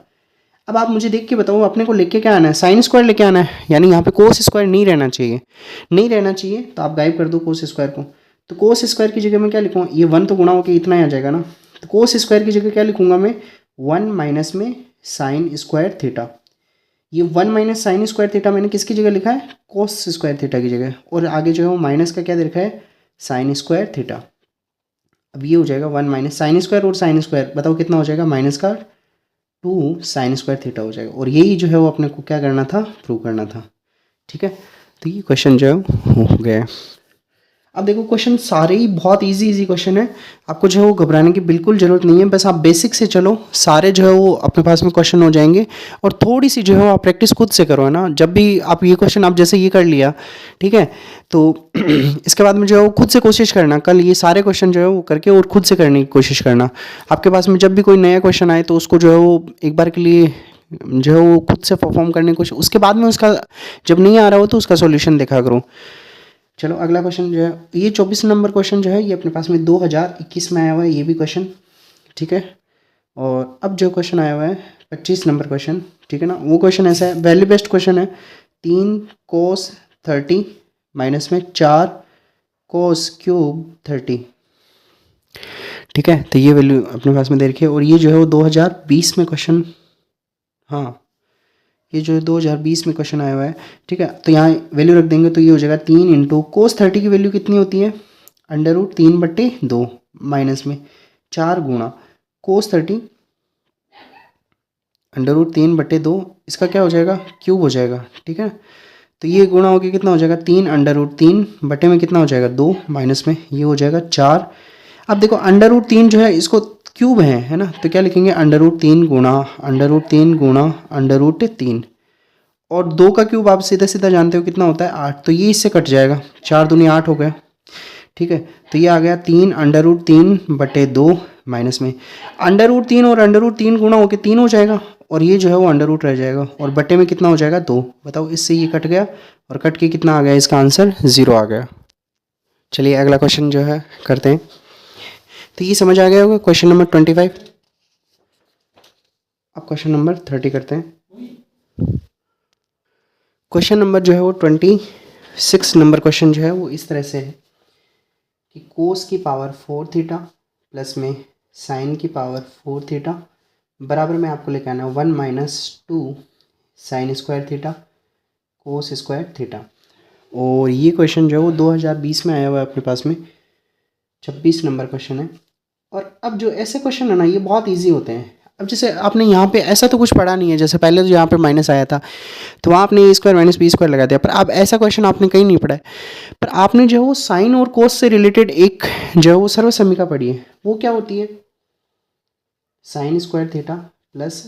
[SPEAKER 1] अब आप मुझे देख के बताओ, अपने को लेके क्या आना है, साइन स्क्वायर लेके आना है, यानी यहाँ पे कोस स्क्वायर नहीं रहना चाहिए, नहीं रहना चाहिए, तो आप गायब कर दो कोस स्क्वायर को। तो कोस स्क्वायर की जगह मैं क्या लिखूँगा, ये 1 तो गुणा होकर इतना ही आ जाएगा ना, तो कोस स्क्वायर की जगह क्या लिखूँगा मैं, 1 माइनस में साइन स्क्वायर थीटा। ये 1 माइनस साइन स्क्वायर थीटा मैंने किसकी जगह लिखा है, कोस स्क्वायर थीटा की जगह, और आगे जो है वो माइनस का क्या दे रखा है, साइन स्क्वायर थीटा। अब ये हो जाएगा 1 माइनस साइन स्क्वायर और साइन स्क्वायर, बताओ कितना हो जाएगा, माइनस का 2 साइन स्क्वायर थीटा हो जाएगा। और यही जो है वो अपने को क्या करना था, प्रूव करना था। ठीक है, तो ये क्वेश्चन जो है हो गया। अब देखो क्वेश्चन सारे ही बहुत इजी क्वेश्चन है, आपको जो है वो घबराने की बिल्कुल ज़रूरत नहीं है, बस आप बेसिक से चलो, सारे जो है वो अपने पास में क्वेश्चन हो जाएंगे। और थोड़ी सी जो है वो आप प्रैक्टिस खुद से करो, है ना। जब भी आप ये क्वेश्चन आप जैसे ये कर लिया, ठीक है, तो इसके बाद में जो है वो खुद से कोशिश करना, कल ये सारे क्वेश्चन जो है वो करके और खुद से करने की कोशिश करना। आपके पास में जब भी कोई नया क्वेश्चन आए तो उसको जो है वो एक बार के लिए जो है वो खुद से परफॉर्म करने की कोशिश, उसके बाद में उसका जब नहीं आ रहा हो तो उसका सॉल्यूशन देखा करो। चलो अगला क्वेश्चन जो है, ये 24 नंबर क्वेश्चन जो है ये अपने पास में 2021 में आया हुआ है ये भी क्वेश्चन। ठीक है, और अब जो क्वेश्चन आया हुआ है 25 नंबर क्वेश्चन, ठीक है ना, वो क्वेश्चन ऐसा है, वैल्यू बेस्ड क्वेश्चन है। 3 कोस 30 माइनस में 4 कोस क्यूब 30। ठीक है, तो ये वैल्यू अपने पास में दे रखी है, और ये जो है वो 2020 में क्वेश्चन, हाँ ये जो है 2020 में क्वेश्चन आया हुआ है। ठीक है, तो यहाँ वैल्यू रख देंगे तो ये हो जाएगा 3 इंटू कोस 30 की वैल्यू कितनी होती है, √3/2 माइनस में 4 गुणा कोस 30 √3/2, इसका क्या हो जाएगा, क्यूब हो जाएगा। ठीक है, तो ये गुणा होकर कितना हो जाएगा, 3 √3 बटे में कितना हो जाएगा 2 माइनस में ये हो जाएगा 4। अब देखो √3 जो है इसको क्यूब है ना, तो क्या लिखेंगे, √3 गुणा √3 गुणा √3, और 2 का क्यूब आप सीधा सीधा जानते हो कितना होता है 8, तो ये इससे कट जाएगा, 4 दूनी 8 हो गया। ठीक है, तो ये आ गया 3 √3/2 माइनस में √3 और √3 गुणा होकर 3 हो जाएगा, और ये जो है वो √ रह जाएगा, और बटे में कितना हो जाएगा 2। बताओ, इससे ये कट गया और कट के कितना आ गया, इसका आंसर 0 आ गया। चलिए अगला क्वेश्चन जो है करते हैं। तो ये समझ आ गया होगा क्वेश्चन नंबर 25। अब क्वेश्चन नंबर 30 करते हैं। क्वेश्चन नंबर जो है वो 26 नंबर क्वेश्चन जो है वो इस तरह से है कि कोस की पावर 4 थीटा प्लस में साइन की पावर 4 थीटा बराबर में आपको लेकर आना है 1 minus 2 sine square theta cos square theta. और ये क्वेश्चन जो है वो 2020 में आया हुआ है अपने पास में, 26 नंबर क्वेश्चन है। और अब जो ऐसे क्वेश्चन है ना ये बहुत इजी होते हैं। अब जैसे आपने यहाँ पे ऐसा तो कुछ पढ़ा नहीं है, जैसे पहले तो यहाँ पे माइनस आया था तो वहाँ आपने A² माइनस B² लगा दिया, पर अब ऐसा क्वेश्चन आपने कहीं नहीं पढ़ा है। पर आपने जो है वो साइन और कोस से रिलेटेड एक जो है वो सर्व समीका पढ़ी है, वो क्या होती है, sine square theta plus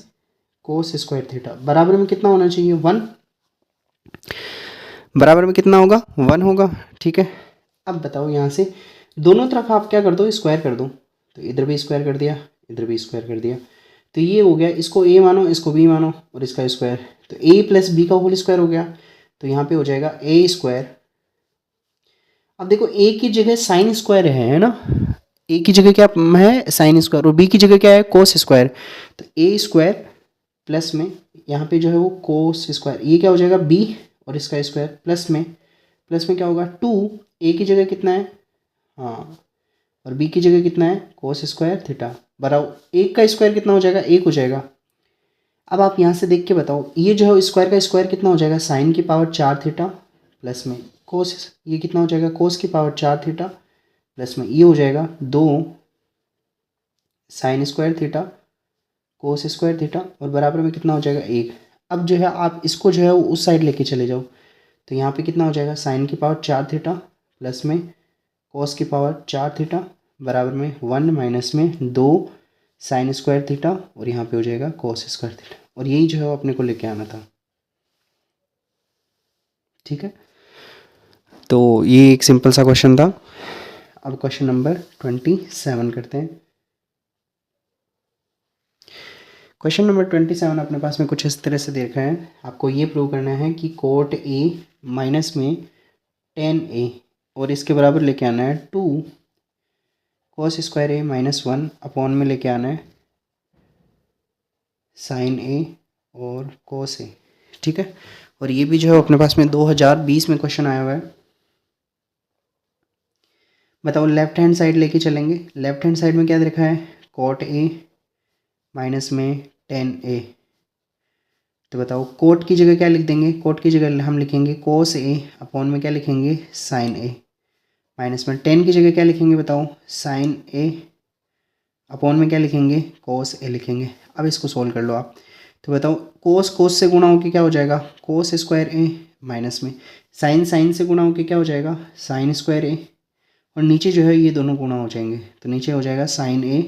[SPEAKER 1] cos square theta बराबर में कितना होना चाहिए 1, बराबर में कितना होगा 1 होगा। ठीक है, अब बताओ यहाँ से दोनों तरफ आप क्या कर दो, स्क्वायर कर दो, तो इधर भी स्क्वायर कर दिया, इधर भी स्क्वायर कर दिया, तो ये हो गया, इसको a मानो, इसको b मानो और इसका स्क्वायर, तो a प्लस बी का होल स्क्वायर हो गया। तो यहाँ पे हो जाएगा a स्क्वायर। अब देखो a की जगह साइन स्क्वायर है ना, a की जगह क्या है, साइन स्क्वायर, और b की जगह क्या है, कोस स्क्वायर। तो a स्क्वायर प्लस में यहाँ पे जो है वो कोस स्क्वायर, ये क्या हो जाएगा b और इसका स्क्वायर, प्लस में क्या होगा 2, a की जगह कितना है, हाँ, और b की जगह कितना है, कोस स्क्वायर थीटा, बराबर एक का स्क्वायर कितना हो जाएगा, एक हो जाएगा। अब आप यहाँ से देख के बताओ, ये जो है स्क्वायर का स्क्वायर कितना हो जाएगा, साइन की पावर 4 थीटा, प्लस में कोस, ये कितना हो जाएगा, कोस की पावर 4 थीटा, प्लस में ये हो जाएगा 2 sine square theta cos square theta, और बराबर में कितना हो जाएगा 1। अब जो है आप इसको जो है वो उस साइड लेके चले जाओ, तो यहाँ पे कितना हो जाएगा, साइन की पावर 4 थीटा प्लस में कोस की पावर 4 थीटा, बराबर में 1 माइनस में 2 साइन स्क्वायर थीटा, और यहाँ पे हो जाएगा कोस स्क्वायर थीटा, और यही जो है वो अपने को लेके आना था। ठीक है, तो ये एक सिंपल सा क्वेश्चन था। अब क्वेश्चन नंबर 27 करते हैं। क्वेश्चन नंबर 27 अपने पास में कुछ इस तरह से दे रखा है, आपको ये प्रूव करना है कि कोट a माइनस में tan a और इसके बराबर लेके आना है 2 cos square a minus 1 upon में लेके आना है साइन a और कोस a। ठीक है, और ये भी जो है अपने पास में 2020 में क्वेश्चन आया हुआ है। बताओ, लेफ्ट हैंड साइड लेके चलेंगे, लेफ्ट हैंड साइड में क्या लिखा है, कोट a माइनस में tan a। तो बताओ कोट की जगह क्या लिख देंगे, कोट की जगह हम लिखेंगे कोस a अपॉन में क्या लिखेंगे, साइन a, माइनस में tan की जगह क्या लिखेंगे, बताओ साइन a अपॉन में क्या लिखेंगे, कोस a लिखेंगे। अब इसको सोल्व कर लो आप, तो बताओ कोस से गुणा होकर क्या हो जाएगा, कोस स्क्वायर a, माइनस में साइन से गुणा होकर क्या हो जाएगा, साइन स्क्वायर a, और नीचे जो है ये दोनों गुणा हो जाएंगे, तो नीचे हो जाएगा साइन a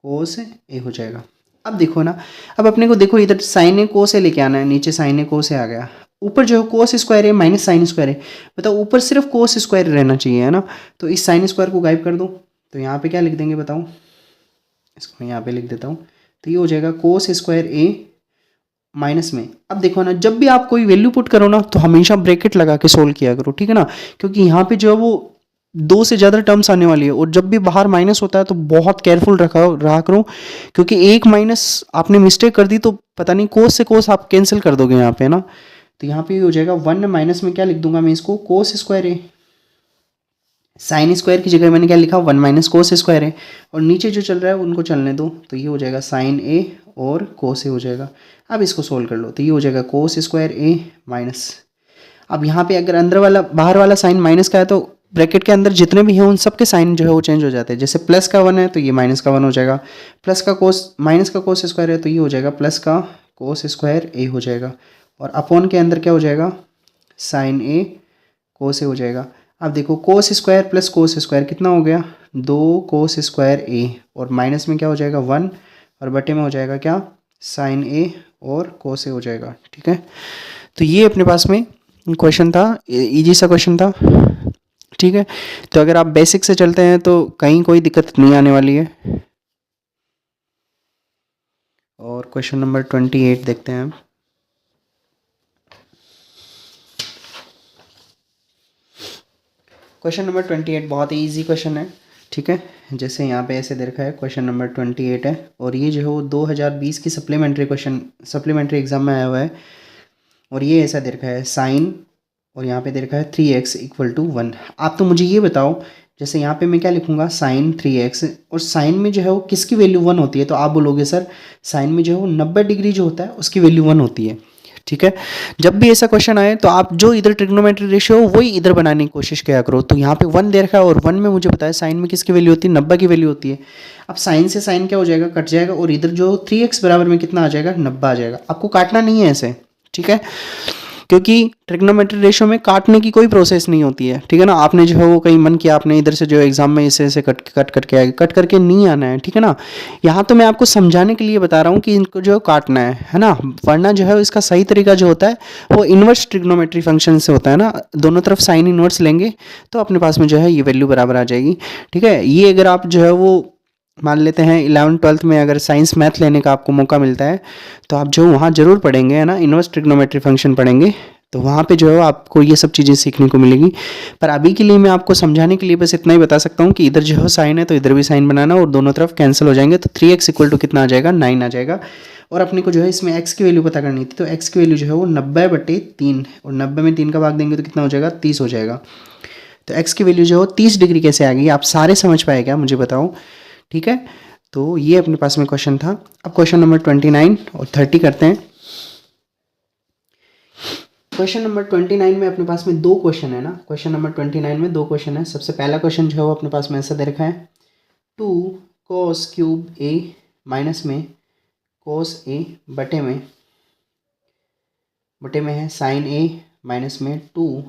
[SPEAKER 1] कोस a हो जाएगा। अब देखो ना, अब अपने को देखो इधर साइन a कोस a लेके आना है, नीचे साइन a कोस a आ गया, ऊपर जो है कोस स्क्वायर है माइनस साइन स्क्वायर है। बताओ ऊपर सिर्फ कोस स्क्वायर रहना चाहिए, है ना, तो इस साइन स्क्वायर को गायब कर दो, तो यहाँ पे क्या लिख देंगे, बताओ, इसको मैं यहाँ पे लिख देता हूँ, तो ये हो जाएगा कोस स्क्वायर a माइनस में। अब देखो ना, जब भी आप कोई वैल्यू पुट करो ना, तो हमेशा ब्रैकेट लगा के सोल्व किया करो, ठीक है ना, क्योंकि यहाँ पे जो है वो 2 से ज़्यादा टर्म्स आने वाली है, और जब भी बाहर माइनस होता है तो बहुत केयरफुल रहा करो, क्योंकि एक माइनस आपने मिस्टेक कर दी तो पता नहीं कोस से कोस आप कैंसिल कर दोगे यहाँ पे ना। तो यहाँ पे हो जाएगा 1 माइनस में क्या लिख दूंगा मैं इसको, कोस स्क्वायर है, साइन स्क्वायर की जगह मैंने क्या लिखा, 1 माइनस कोस स्क्वायर है, और नीचे जो चल रहा है उनको चलने दो, तो ये हो जाएगा साइन a और कोस a हो जाएगा। अब इसको सोल्व कर लो, तो ये हो जाएगा कोस स्क्वायर a माइनस, अब यहाँ पे अगर अंदर वाला बाहर वाला साइन माइनस का है तो ब्रैकेट के अंदर जितने भी हैं उन सब के साइन जो है वो चेंज हो जाते हैं। जैसे प्लस का 1 है तो ये माइनस का 1 हो जाएगा, प्लस का कोस माइनस का कोस स्क्वायर है तो ये हो जाएगा प्लस का कोस स्क्वायर a हो जाएगा, और अपॉन के अंदर क्या हो जाएगा, साइन a कोस a हो जाएगा। अब देखो cos square plus cos square कितना हो गया, 2 कोस स्क्वायर a, और माइनस में क्या हो जाएगा 1, और बटे में हो जाएगा क्या, साइन a और कोस a हो जाएगा। ठीक है, तो ये अपने पास में क्वेश्चन था, इजी सा क्वेश्चन था। ठीक है, तो अगर आप बेसिक से चलते हैं तो कहीं कोई दिक्कत नहीं आने वाली है। और क्वेश्चन नंबर 28 देखते हैं। क्वेश्चन नंबर 28 बहुत ही ईजी क्वेश्चन है। ठीक है, जैसे यहाँ पे ऐसे दे रखा है, क्वेश्चन नंबर 28 है, और ये जो है वो 2020 की सप्लीमेंट्री एग्जाम में आया हुआ है, और ये ऐसा दे रखा है साइन, और यहाँ पे दे रखा है 3x इक्वल टू 1। आप तो मुझे ये बताओ, जैसे यहाँ पे मैं क्या लिखूँगा, साइन 3x, और साइन में जो है वो किसकी वैल्यू 1 होती है, तो आप बोलोगे सर साइन में जो है वो 90 डिग्री जो होता है उसकी वैल्यू 1 होती है। ठीक है, जब भी ऐसा क्वेश्चन आए तो आप जो इधर ट्रिग्नोमेट्री रेशियो हो वही इधर बनाने की कोशिश किया करो। तो यहाँ पे 1 दे रखा है, और 1 में मुझे पता है साइन में किसकी वैल्यू होती है, 90 की वैल्यू होती है। अब साइन से साइन क्या हो जाएगा, कट जाएगा, और इधर जो 3x बराबर में कितना आ जाएगा, 90 आ जाएगा। आपको काटना नहीं है ऐसे, ठीक है, क्योंकि ट्रिग्नोमेट्री रेशियो में काटने की कोई प्रोसेस नहीं होती है। ठीक है ना, आपने जो है वो कहीं मन किया, आपने इधर से जो एग्जाम में ऐसे कट करके नहीं आना है। ठीक है ना, यहाँ तो मैं आपको समझाने के लिए बता रहा हूँ कि इनको जो काटना है ना, वरना जो है इसका सही तरीका जो होता है वो इन्वर्स ट्रिग्नोमेट्री फंक्शन से होता है ना, दोनों तरफ साइन इन्वर्स लेंगे तो अपने पास में जो है ये वैल्यू बराबर आ जाएगी। ठीक है, ये अगर आप जो है वो मान लेते हैं 11th-12th में अगर साइंस मैथ लेने का आपको मौका मिलता है तो आप जो वहाँ ज़रूर पढ़ेंगे है ना, इनवर्स ट्रिग्नोमेट्री फंक्शन पढ़ेंगे, तो वहाँ पे जो है आपको ये सब चीज़ें सीखने को मिलेगी। पर अभी के लिए मैं आपको समझाने के लिए बस इतना ही बता सकता हूँ कि इधर जो है साइन है तो इधर भी साइन बनाना और दोनों तरफ कैंसिल हो जाएंगे, तो 3x इक्वल टू कितना आ जाएगा, 9 आ जाएगा। और अपने को जो है इसमें x की वैल्यू पता करनी थी, तो x की वैल्यू जो है वो 90/3 और 90 में 3 का भाग देंगे तो कितना हो जाएगा, 30 हो जाएगा। तो x की वैल्यू जो है 30 डिग्री कैसे आ गई, आप सारे समझ पाए क्या, मुझे बताओ। ठीक है, तो ये अपने पास में क्वेश्चन था। अब क्वेश्चन नंबर 29 और 30 करते हैं। क्वेश्चन नंबर 29 में अपने पास में दो क्वेश्चन है ना, क्वेश्चन नंबर 29 में दो क्वेश्चन है। सबसे पहला क्वेश्चन जो है वो अपने पास में ऐसा दे रखा है, 2 cos क्यूब a माइनस में cos a बटे में है साइन a माइनस में 2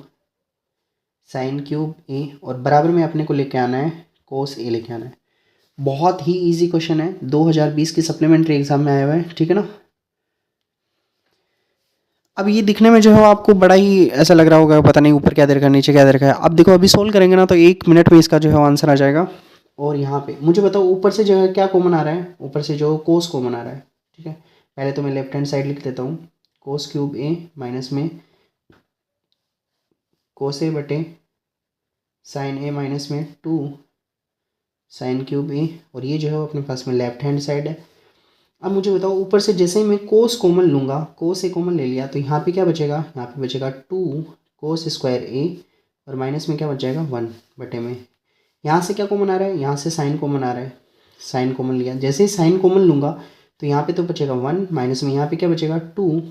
[SPEAKER 1] साइन क्यूब a और बराबर में अपने को लेके आना है cos a लेके आना है। बहुत ही इजी क्वेश्चन है, 2020 की सप्लीमेंट्री एग्जाम में आया हुआ है। ठीक है ना। अब ये दिखने में जो है आपको बड़ा ही ऐसा लग रहा होगा, पता नहीं ऊपर क्या दे रखा है नीचे क्या दे रखा है। अब देखो अभी सोल्व करेंगे ना तो 1 मिनट में इसका जो है आंसर आ जाएगा। और यहाँ पे मुझे बताओ ऊपर से जो है क्या कॉमन आ रहा है, ऊपर से जो कोस कॉमन आ रहा है। ठीक है, पहले तो मैं लेफ्ट हैंड साइड लिख देता हूँ, कोस क्यूब a माइनस में कोस a बटे साइन a माइनस में 2 साइन क्यूब a, और ये जो है अपने पास में लेफ्ट हैंड साइड है। अब मुझे बताओ ऊपर से जैसे ही मैं कोस कॉमन लूँगा, कोस ए कॉमन ले लिया तो यहाँ पे क्या बचेगा, यहाँ पे बचेगा 2 कोस स्क्वायर a और माइनस में क्या बच जाएगा 1 बटे में। यहाँ से क्या कॉमन आ रहा है, यहाँ से साइन कॉमन आ रहा है, साइन कॉमन लिया, जैसे ही साइन कॉमन लूँगा तो यहाँ पे तो बचेगा 1 माइनस में यहाँ पे क्या बचेगा 2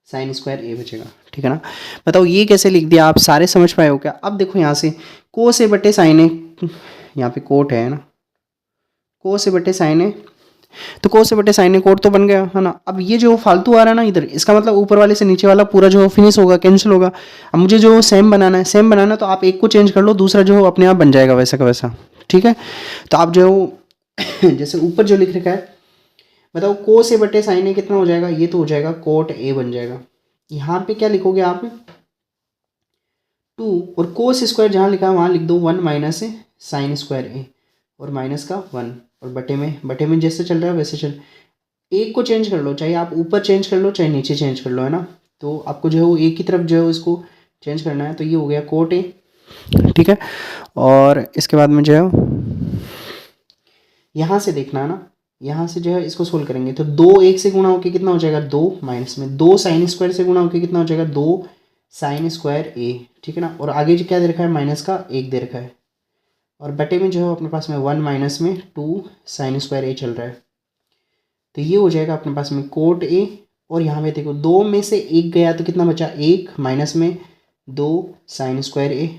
[SPEAKER 1] साइन स्क्वायर a बचेगा। ठीक है ना। बताओ ये कैसे लिख दिया, आप सारे समझ पाए हो क्या। अब देखो यहाँ से कोस ए बटे साइन ए, यहाँ पे कोट है ना, कोस ए बटे साइन ए, तो कोस से बटे साइन ए कोट तो बन गया है ना। अब ये जो फालतू आ रहा है ना इधर, इसका मतलब ऊपर वाले से नीचे वाला पूरा जो फिनिश होगा, कैंसिल होगा। अब मुझे जो सेम बनाना है, सेम बनाना है तो आप एक को चेंज कर लो, दूसरा जो अपने आप बन जाएगा वैसा का वैसा। ठीक है, तो आप जो जैसे ऊपर जो लिख रखा है, बताओ कोस ए बटे साइन ए कितना हो जाएगा, ये तो हो जाएगा कोट ए बन जाएगा। यहाँ पे क्या लिखोगे आप 2 और कोस स्क्वायर जहाँ लिखा है वहाँ लिख दो 1 माइनस साइन स्क्वायर ए और माइनस का 1 और बटे में जैसे चल रहा है वैसे चल, एक को चेंज कर लो, चाहे आप ऊपर चेंज कर लो चाहे नीचे चेंज कर लो, है ना। तो आपको जो है वो एक ही तरफ जो है इसको चेंज करना है, तो ये हो गया कोट ए। ठीक है, और इसके बाद में जो है यहाँ से देखना है ना, यहाँ से जो है इसको सोल्व करेंगे तो 2 1 से गुणा होकर कितना हो जाएगा 2 माइनस में 2 साइन स्क्वायर से गुणा होकर कितना हो जाएगा 2 साइन स्क्वायर ए। ठीक है ना, और आगे जो क्या दे रखा है माइनस का 1 दे रखा है, और बटे में जो है अपने पास में 1 माइनस में 2 साइन स्क्वायर ए चल रहा है, तो ये हो जाएगा अपने पास में कोट ए। और यहाँ पे देखो 2 में से 1 गया तो कितना बचा 1 माइनस में 2 साइन स्क्वायर ए,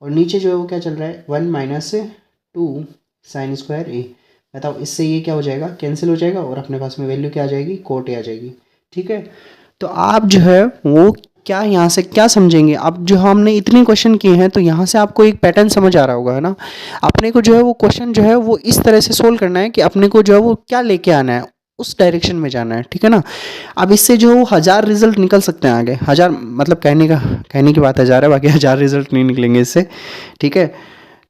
[SPEAKER 1] और नीचे जो है वो क्या चल रहा है 1 माइनस 2 साइन स्क्वायर ए। बताओ इससे ये क्या हो जाएगा, कैंसिल हो जाएगा और अपने पास में वैल्यू क्या आ जाएगी, कोट ए आ जाएगी। ठीक है, तो आप जो है वो क्या यहाँ से क्या समझेंगे, अब जो हमने इतने क्वेश्चन किए हैं तो यहाँ से आपको एक पैटर्न समझ आ रहा होगा, है ना। अपने को जो है वो क्वेश्चन जो है वो इस तरह से सोल्व करना है कि अपने को जो है वो क्या लेके आना है, उस डायरेक्शन में जाना है। ठीक है ना। अब इससे जो 1000 रिजल्ट निकल सकते हैं आगे, 1000 मतलब कहने की बात 1000 है, बाकी 1000 रिजल्ट नहीं निकलेंगे इससे। ठीक है,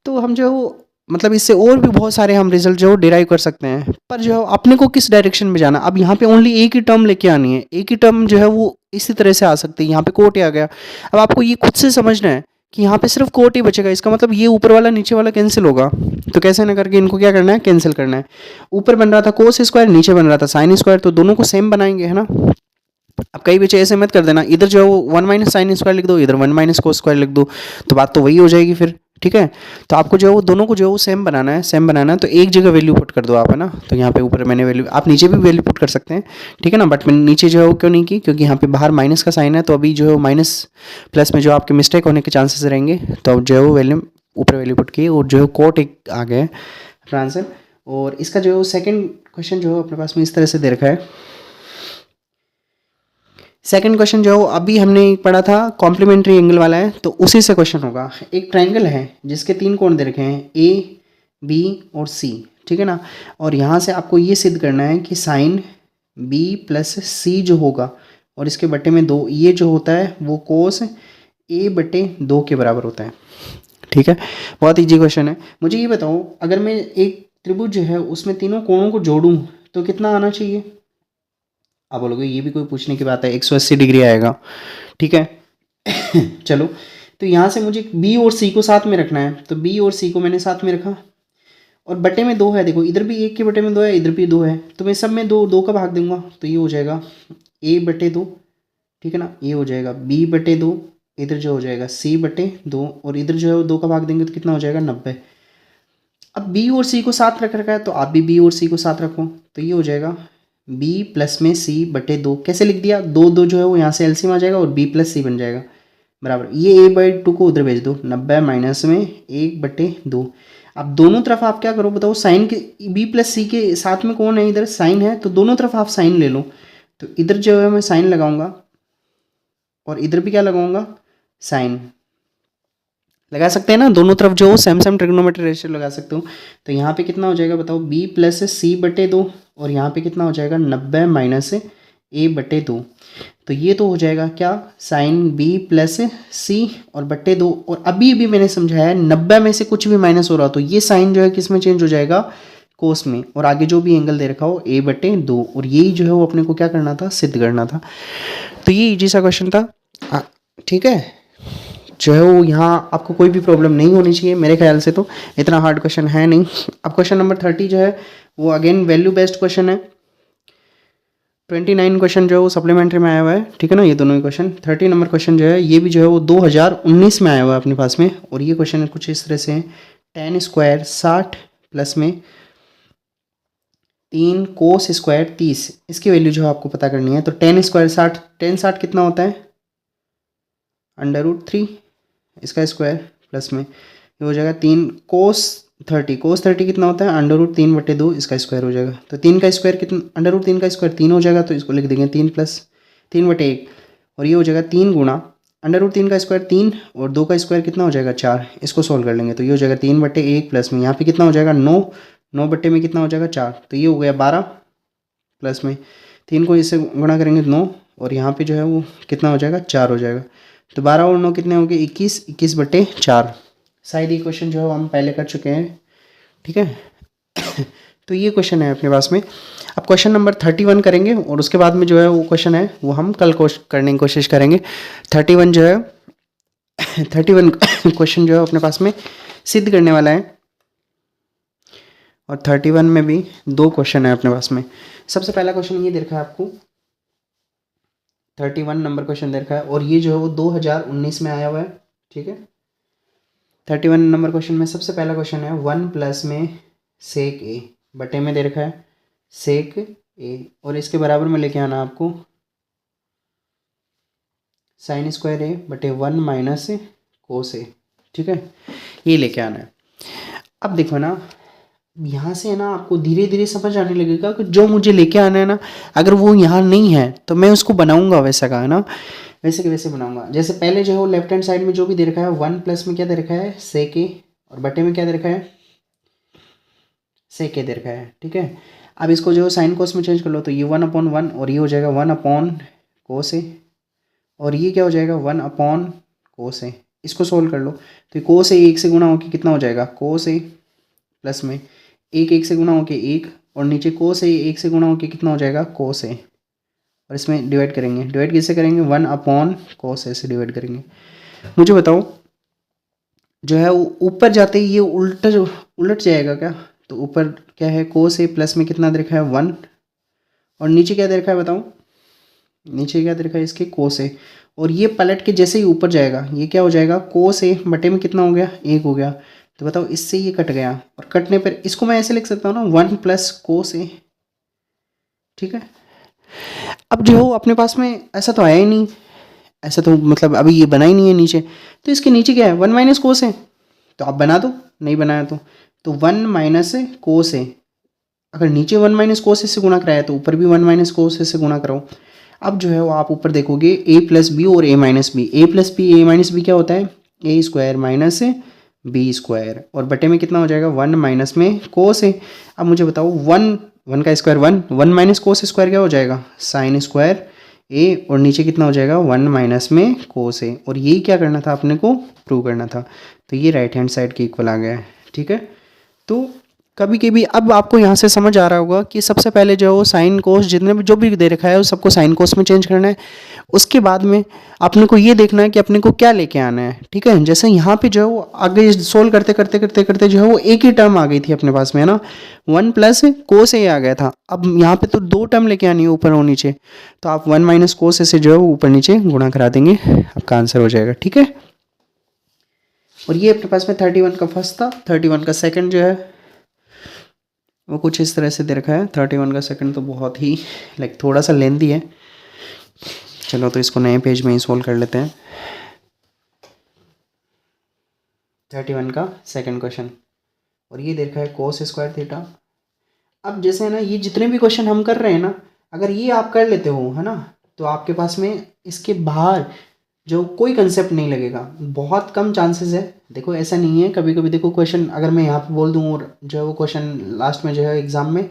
[SPEAKER 1] तो हम जो मतलब इससे और भी बहुत सारे हम रिजल्ट जो डिराइव कर सकते हैं, पर जो है अपने को किस डायरेक्शन में जाना। अब यहाँ पे ओनली एक ही टर्म लेके आनी है, एक ही टर्म जो है वो इसी तरह से आ सकती है। यहाँ पे कोट आ गया, अब आपको ये खुद से समझना है कि यहाँ पे सिर्फ कोट ही बचेगा, इसका मतलब ये ऊपर वाला नीचे वाला कैंसिल होगा। तो कैसे ना करके इनको क्या करना है, कैंसिल करना है। ऊपर बन रहा था कोस स्क्वायर, नीचे बन रहा था साइन स्क्वायर, तो दोनों को सेम बनाएंगे, है ना। अब कई बच्चे ऐसे मत कर देना, इधर जो है 1 माइनस साइन स्क्वायर लिख दो, इधर 1 माइनस कोस स्क्वायर लिख दो, तो बात तो वही हो जाएगी फिर। ठीक है, तो आपको जो है वो दोनों को जो है वो सेम बनाना है, सेम बनाना है, तो एक जगह वैल्यू पुट कर दो आप, है ना। तो यहाँ पे ऊपर मैंने वैल्यू, आप नीचे भी वैल्यू पुट कर सकते हैं। ठीक है ना, बट मैंने नीचे जो है वो क्यों नहीं की, क्योंकि यहाँ पे बाहर माइनस का साइन है, तो अभी जो है माइनस प्लस में जो आपके मिस्टेक होने के चांसेस रहेंगे, तो अब जो है वो वैल्यू ऊपर वैल्यू पुट की और जो है कोट एक आ गया अपना आंसर। और इसका जो है सेकेंड क्वेश्चन जो है अपने पास में इस तरह से दे रखा है। सेकंड क्वेश्चन जो अभी हमने पढ़ा था कॉम्प्लीमेंट्री एंगल वाला है, तो उसी से क्वेश्चन होगा। एक ट्रायंगल है जिसके 3 कोण दे रखे हैं ए बी और सी। ठीक है ना, और यहाँ से आपको ये सिद्ध करना है कि साइन बी प्लस सी जो होगा और इसके बटे में 2, ये जो होता है वो कोस ए बटे 2 के बराबर होता है। ठीक है, बहुत ईजी क्वेश्चन है। मुझे ये बताओ, अगर मैं एक त्रिभुज जो है उसमें तीनों कोणों को जोड़ूं तो कितना आना चाहिए? आप बोलोगे ये भी कोई पूछने की बात है, 180 डिग्री आएगा, ठीक है। चलो, तो यहाँ से मुझे बी और सी को साथ में रखना है, तो बी और सी को मैंने साथ में रखा, और बटे में 2 है, देखो इधर भी 1 के बटे में 2 है, इधर भी 2 है, तो मैं सब में 2 का भाग दूंगा, तो ये हो जाएगा a/2, ठीक है ना। ये हो जाएगा b/2, इधर जो हो जाएगा c/2, और इधर जो है वो 2 का भाग देंगे तो कितना हो जाएगा 90। अब b और c को साथ रख रखा है, तो आप भी b और c को साथ रखो, तो ये हो जाएगा b प्लस में c/2। कैसे लिख दिया, 2 जो है वो यहाँ से एलसीएम आ जाएगा और b प्लस c बन जाएगा, बराबर ये a/2 को उधर भेज दो, 90 माइनस में 1/2। अब दोनों तरफ आप क्या करो बताओ, साइन के b प्लस सी के साथ में कौन है, इधर साइन है, तो दोनों तरफ आप साइन ले लो, तो इधर जो है मैं साइन लगाऊंगा और इधर भी क्या लगाऊंगा, साइन लगा सकते हैं ना, दोनों तरफ जो सेम सेम ट्रिग्नोमेट्री रेशियो लगा सकते हो। तो यहाँ पे कितना हो जाएगा बताओ, b प्लस c/2, और यहाँ पे कितना हो जाएगा 90 माइनस a/2, तो ये तो हो जाएगा क्या, साइन b प्लस c और /2, और अभी भी मैंने समझाया 90 में से कुछ भी माइनस हो रहा हो तो ये साइन जो है किस में चेंज हो जाएगा, कोस में, और आगे जो भी एंगल दे रखा हो a/2, और यही जो है वो अपने को क्या करना था, सिद्ध करना था। तो ये इजी सा क्वेश्चन था, ठीक है, जो है वो यहाँ आपको कोई भी प्रॉब्लम नहीं होनी चाहिए मेरे ख्याल से, तो इतना हार्ड क्वेश्चन है नहीं। अब क्वेश्चन नंबर 30 जो है वो अगेन वैल्यू बेस्ड क्वेश्चन है। 29 क्वेश्चन जो है वो सप्लीमेंट्री में आया हुआ है, ठीक है ना, ये दोनों ही क्वेश्चन। 30 नंबर क्वेश्चन जो है ये भी जो है वो 2019 में आया हुआ है अपने पास में, और ये क्वेश्चन कुछ इस तरह से है, tan स्क्वायर 60 प्लस में 3 कोस स्क्वायर 30, इसकी वैल्यू जो है आपको पता करनी है। तो tan स्क्वायर 60, tan 60 कितना होता है, √3 इसका स्क्वायर, प्लस में ये हो जाएगा 3 कोस 30, कोस 30 कितना होता है, √3/2 इसका स्क्वायर हो जाएगा। तो 3 का स्क्वायर कितना, √3 का स्क्वायर 3 हो जाएगा, तो इसको लिख देंगे 3 प्लस 3/1, और ये हो जाएगा 3 गुणा √3 का स्क्वायर 3, और 2 का स्क्वायर कितना हो जाएगा 4, इसको सोल्व कर लेंगे तो ये हो जाएगा 3/1 प्लस में यहाँ पे कितना हो जाएगा 9, 9 बट्टे में कितना हो जाएगा 4, तो ये हो गया 12, प्लस में 3 को इससे गुणा करेंगे 9, और यहाँ पे जो है वो कितना हो जाएगा 4 हो जाएगा। तो 12 और 9 कितने हो गए 21, 21/4। शायद ये क्वेश्चन जो है हम पहले कर चुके हैं, ठीक है। तो ये क्वेश्चन है अपने पास में। अब क्वेश्चन नंबर 31 करेंगे, और उसके बाद में जो है वो क्वेश्चन है वो हम कल करने की कोशिश करेंगे। 31 जो है 31 क्वेश्चन जो है अपने पास में सिद्ध करने वाला है, और 31 में भी 2 क्वेश्चन है अपने पास में। सबसे पहला क्वेश्चन ये दे रखा है आपको, 31 नंबर क्वेश्चन दे रखा है, और ये जो है वो 2019 में आया हुआ है, ठीक है। 31 नंबर क्वेश्चन में सबसे पहला क्वेश्चन है 1 प्लस में सेक ए, बटे में दे रखा है सेक ए, और इसके बराबर में लेके आना आपको साइन स्क्वायर ए बटे 1 माइनस कोस ए, ठीक है, ये लेके आना है। अब देखो ना, यहाँ से है ना आपको धीरे धीरे समझ आने लगेगा कि जो मुझे लेके आना है ना, अगर वो यहाँ नहीं है तो मैं उसको बनाऊंगा वैसा का, है ना, वैसे के वैसे बनाऊंगा। जैसे पहले जो है वो लेफ्ट हैंड साइड में जो भी दे रखा है 1 प्लस में क्या दे रखा है सेक ए, और बटे में क्या दे रखा है सेक ए दे रखा है, ठीक है। अब इसको जो साइन कोस में चेंज कर लो, तो ये 1/1, और ये हो जाएगा 1/कोस ए, और ये क्या हो जाएगा 1/कोस ए। इसको सोल्व कर लो, तो कोस ए 1 से गुणा होकर कितना हो जाएगा कोस ए, प्लस में 1 से गुणा होके 1, और नीचे कोस ए 1 से गुणा होके कितना हो जाएगा कोस ए, और इसमें डिवाइड करेंगे, डिवाइड किससे करेंगे 1/कोस ए से डिवाइड करेंगे। मुझे बताओ जो है वो ऊपर जाते ही ये उलट जाएगा क्या, तो ऊपर क्या है कोस ए, प्लस में कितना दे रखा है 1, और नीचे क्या दे रखा है बताओ, नीचे क्या दे रखा है इसके कोस ए, और ये पलट के जैसे ही ऊपर जाएगा ये क्या हो जाएगा कोस ए बटे में कितना हो गया 1 हो गया। तो बताओ इससे ये कट गया, और कटने पर इसको मैं ऐसे लिख सकता हूँ ना 1 प्लस कोस ए, ठीक है। अब जो अपने पास में ऐसा तो आया ही नहीं, ऐसा तो मतलब अभी ये बना ही नहीं है नीचे, तो इसके नीचे क्या है 1 माइनस कोस है, तो आप बना दो, नहीं बनाया तो 1 माइनस कोस है। अगर नीचे 1 माइनस कोस से गुणा कराया तो ऊपर भी 1 माइनस कोस से गुणा कराओ। अब जो है वो आप ऊपर देखोगे a प्लस बी और a minus b, a plus b a minus b क्या होता है a square minus b square, और बटे में कितना हो जाएगा 1 माइनस में कोस है। अब मुझे बताओ 1 का स्क्वायर 1 माइनस कोस स्क्वायर क्या हो जाएगा साइन स्क्वायर ए और नीचे कितना हो जाएगा 1 माइनस में कोस ए, और यही क्या करना था अपने को, प्रूव करना था। तो ये राइट हैंड साइड के इक्वल आ गया है, ठीक है। तो कभी कभी अब आपको यहाँ से समझ आ रहा होगा कि सबसे पहले जो है वो साइन कोस जितने भी जो भी दे रखा है उस सबको साइन कोस में चेंज करना है। उसके बाद में अपने को ये देखना है कि अपने को क्या लेके आना है, ठीक है। जैसे यहाँ पे जो है वो आगे सोल्व करते करते करते करते जो है वो एक ही टर्म आ गई थी अपने पास में, है ना, 1 प्लस कोस ए आ गया था। अब यहाँ पे तो 2 टर्म लेके आनी है ऊपर और नीचे, तो आप 1 माइनस कोस ए से जो है वो ऊपर नीचे गुणा करा देंगे, आपका आंसर हो जाएगा, ठीक है। और ये अपने पास में 31 का फर्स्ट था, 31 का सेकंड जो है वो कुछ इस तरह से दे रखा है। 31 का सेकंड तो बहुत ही थोड़ा सा लेंथी है। चलो तो इसको नए पेज में ही सोल्व कर लेते हैं। 31 का सेकंड क्वेश्चन, और ये दे रखा है कोस स्क्वायर थीटा। अब जैसे है ना, ये जितने भी क्वेश्चन हम कर रहे हैं ना, अगर ये आप कर लेते हो, है ना, तो आपके पास में इसके बाहर जो कोई कंसेप्ट नहीं लगेगा, बहुत कम चांसेस है। देखो ऐसा नहीं है, कभी कभी देखो क्वेश्चन अगर मैं यहाँ पे बोल दूँ और जो है वो क्वेश्चन लास्ट में जो है एग्ज़ाम में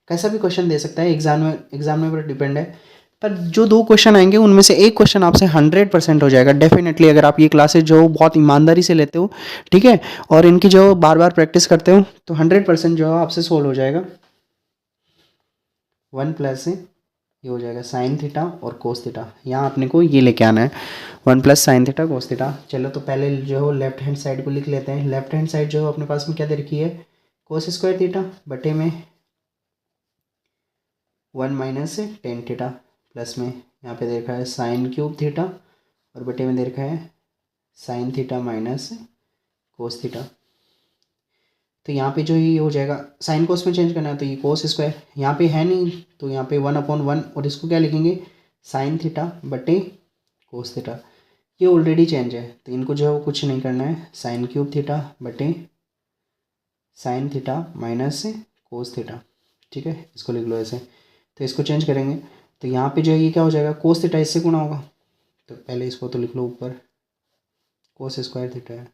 [SPEAKER 1] कैसा भी क्वेश्चन दे सकता है, एग्जाम में पर डिपेंड है। पर जो 2 क्वेश्चन आएंगे उनमें से एक क्वेश्चन आपसे 100% हो जाएगा डेफिनेटली, अगर आप ये क्लासेज जो बहुत ईमानदारी से लेते हो, ठीक है, और इनकी जो बार बार प्रैक्टिस करते हो, तो 100% जो है आपसे सोल्व हो जाएगा। 1 प्लस ये हो जाएगा साइन थीटा और कोस थीटा, यहाँ अपने को ये लेके आना है 1 plus sine theta cos theta. चलो तो पहले जो है लेफ्ट हैंड साइड को लिख लेते हैं। लेफ्ट हैंड साइड जो है अपने पास में क्या दे रखी है, कोस स्क्वायर थीटा बटे में 1 माइनस टेन थीटा, प्लस में यहाँ पे दे रखा है साइन क्यूब थीटा, और बटे में दे रखा है sine theta minus cos theta. तो यहाँ पे जो ये हो जाएगा, साइन कोस में चेंज करना है तो ये कोस स्क्वायर, यहाँ पे है नहीं तो यहाँ पे 1/1, और इसको क्या लिखेंगे साइन थीटा बटे कोस थीटा। ये ऑलरेडी चेंज है तो इनको जो है वो कुछ नहीं करना है, साइन क्यूब थीटा बटे sine theta minus cos theta, ठीक है, इसको लिख लो ऐसे। तो इसको चेंज करेंगे तो यहाँ पे जो है ये क्या हो जाएगा, कोस थीटा इससे गुणा होगा, तो पहले इसको तो लिख लो ऊपर, कोस स्क्वायर थीटा है,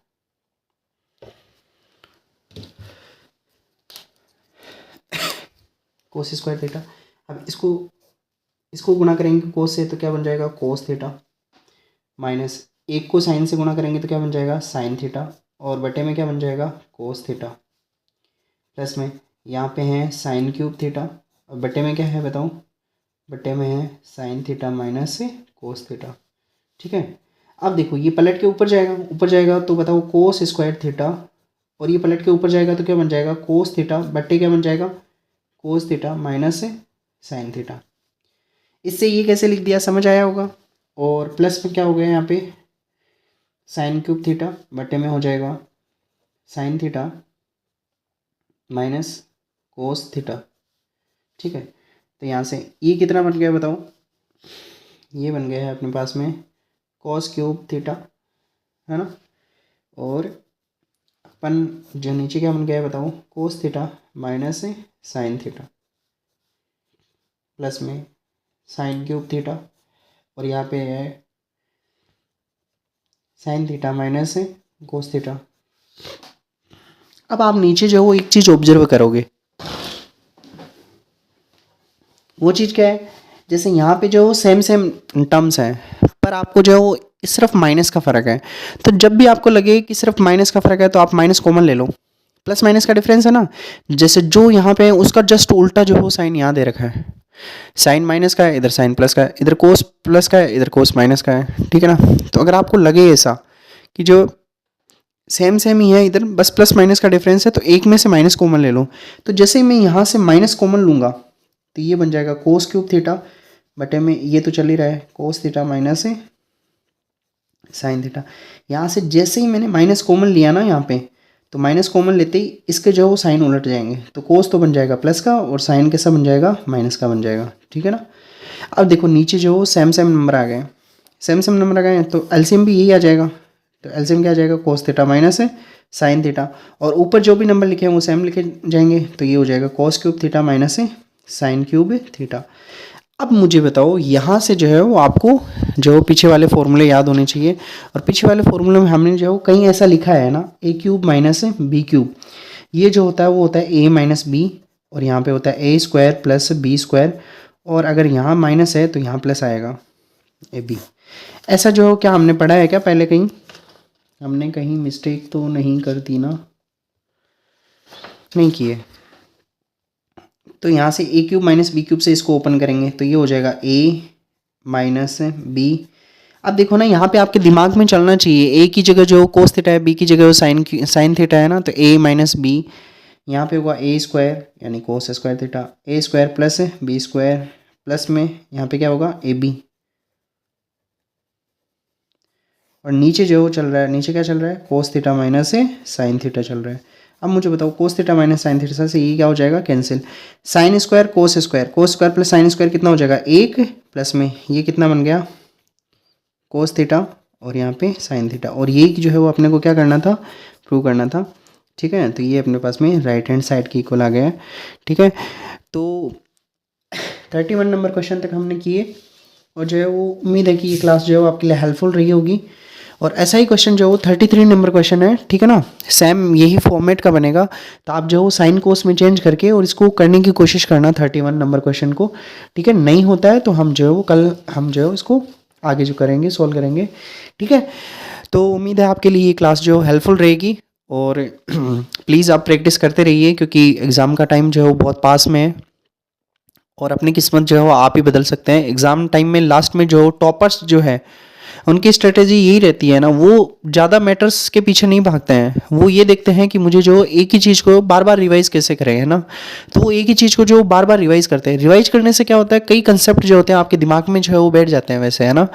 [SPEAKER 1] कोस स्क्वायर थीटा। अब इसको गुणा करेंगे कोस से तो क्या बन जाएगा कोस थीटा, माइनस एक को साइन से गुणा करेंगे तो क्या बन जाएगा साइन थीटा, और बटे में क्या बन जाएगा कोस थीटा, प्लस में यहाँ पे है साइन क्यूब थीटा, और बटे में क्या है बताओ, बटे में है sine theta minus cos theta, ठीक है। अब देखो ये पलट के ऊपर जाएगा तो बताओ कोस स्क्वायर थीटा, और ये पलट के ऊपर जाएगा तो क्या बन जाएगा कोस थीटा बटे क्या बन जाएगा cos theta minus sine theta. इससे ये कैसे लिख दिया समझ आया होगा। और प्लस में क्या हो गया यहाँ पे साइन क्यूब थीटा बटे में हो जाएगा sine theta minus cos theta, ठीक है। तो यहाँ से ये कितना बन गया बताओ, ये बन गया है अपने पास में कॉस क्यूब थीटा, है ना, और अपन जो नीचे क्या बन गया है बताओ cos theta minus sine theta, plus में साइन क्यूब थीटा, और यहाँ पे है sine theta minus cos theta. अब आप नीचे जो है वो एक चीज़ ऑब्जर्व करोगे, वो चीज़ क्या है, जैसे यहाँ पे जो सेम टर्म्स हैं पर आपको जो है वो सिर्फ माइनस का फ़र्क है, तो जब भी आपको लगे कि सिर्फ माइनस का फ़र्क है तो आप माइनस कॉमन ले लो, प्लस माइनस का डिफरेंस है ना, जैसे जो यहाँ पे है उसका जस्ट उल्टा जो है साइन यहाँ दे रखा है, साइन माइनस का है इधर साइन प्लस का है, इधर कोस प्लस का है इधर कोस माइनस का है, ठीक है ना। तो अगर आपको लगे ऐसा कि जो सेम ही है इधर बस प्लस माइनस का डिफरेंस है तो एक में से माइनस कॉमन ले लो, तो जैसे मैं यहाँ से माइनस कॉमन लूँगा तो ये बन जाएगा कोस क्यूब थीटा बटे में ये तो चल ही रहा है cos theta minus sine theta. यहाँ से जैसे ही मैंने माइनस कॉमन लिया ना यहाँ पे, तो माइनस कॉमन लेते ही इसके जो है वो साइन उलट जाएंगे, तो कोस तो बन जाएगा प्लस का और साइन कैसा बन जाएगा माइनस का बन जाएगा, ठीक है ना। अब देखो नीचे जो सेम नंबर आ गए, सेम नंबर आ गए तो एलसीएम भी यही आ जाएगा, तो एलसीएम क्या आ जाएगा cos theta minus sine theta, और ऊपर जो भी नंबर लिखे हैं वो सेम लिखे जाएंगे, तो ये हो जाएगा cos cube theta minus sine cube theta. अब मुझे बताओ यहाँ से जो है वो आपको जो पीछे वाले फॉर्मूले याद होने चाहिए, और पीछे वाले फॉर्मूले में हमने जो कहीं ऐसा लिखा है ना ए क्यूब माइनस बी क्यूब, ये जो होता है वो होता है ए माइनस बी, और यहाँ पे होता है ए स्क्वायर प्लस बी स्क्वायर, और अगर यहाँ माइनस है तो यहाँ प्लस आएगा, ए बी। ऐसा जो क्या हमने पढ़ा है क्या पहले कहीं? हमने कहीं मिस्टेक तो नहीं कर दी ना? नहीं की है। तो यहाँ से ए क्यूब माइनस बी क्यूब से इसको ओपन करेंगे तो ये हो जाएगा ए माइनस बी। अब देखो ना, यहाँ पे आपके दिमाग में चलना चाहिए, ए की जगह जो कोस थीटा है, बी की जगह जो साइन थीटा है ना, तो ए माइनस बी यहाँ पे होगा ए स्क्वायर यानी cos square theta, A square plus B square plus में यहाँ पे क्या होगा ए बी, और नीचे जो चल रहा है, नीचे क्या चल रहा है, cos theta minus sine theta चल रहा है। अब मुझे बताओ cos theta minus sine theta से ये क्या हो जाएगा, cancel. Sine square cos square plus sine square कितना हो जाएगा, एक, प्लस में ये कितना बन गया, कोस थीटा और यहाँ पे साइन थीटा, और ये जो है वो अपने को क्या करना था, प्रूव करना था। ठीक है, तो ये अपने पास में राइट हैंड साइड की इक्वल आ गया है। ठीक है, तो 31 नंबर क्वेश्चन तक हमने किए, और जो है वो उम्मीद है कि ये क्लास जो है वो आपके लिए हेल्पफुल रही होगी। और ऐसा ही क्वेश्चन जो है वो 33 नंबर क्वेश्चन है, ठीक है ना, सेम यही फॉर्मेट का बनेगा, तो आप जो है वो साइन कोस में चेंज करके और इसको करने की कोशिश करना 31 नंबर क्वेश्चन को। ठीक है, नहीं होता है तो हम जो है वो कल हम जो है इसको आगे जो करेंगे, सोल्व करेंगे। ठीक है, तो उम्मीद है आपके लिए ये क्लास जो हेल्पफुल रहेगी, और प्लीज़ आप प्रैक्टिस करते रहिए, क्योंकि एग्ज़ाम का टाइम जो है वो बहुत पास में है, और अपनी किस्मत जो है वो आप ही बदल सकते हैं। एग्ज़ाम टाइम में लास्ट में जो टॉपर्स जो है उनकी स्ट्रेटेजी यही रहती है ना, वो ज़्यादा मैटर्स के पीछे नहीं भागते हैं, वो ये देखते हैं कि मुझे जो एक ही चीज़ को बार बार रिवाइज़ कैसे करें, है ना, तो वो एक ही चीज़ को जो बार बार रिवाइज़ करते हैं। रिवाइज़ करने से क्या होता है, कई कंसेप्ट जो होते हैं आपके दिमाग में जो है वो बैठ जाते हैं वैसे, है ना।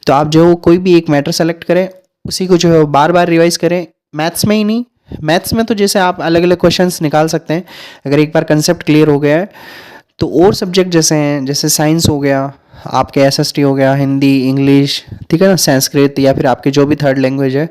[SPEAKER 1] तो आप जो कोई भी एक मैटर सेलेक्ट करें, उसी को जो है बार बार रिवाइज़ करें। मैथ्स में ही नहीं, मैथ्स में तो जैसे आप अलग अलग क्वेश्चंस निकाल सकते हैं, अगर एक बार कंसेप्ट क्लियर हो गया है, तो और सब्जेक्ट जैसे हैं, जैसे साइंस हो गया, आपके एसएसटी हो गया, हिंदी, इंग्लिश, ठीक है ना, संस्कृत, या फिर आपके जो भी थर्ड लैंग्वेज है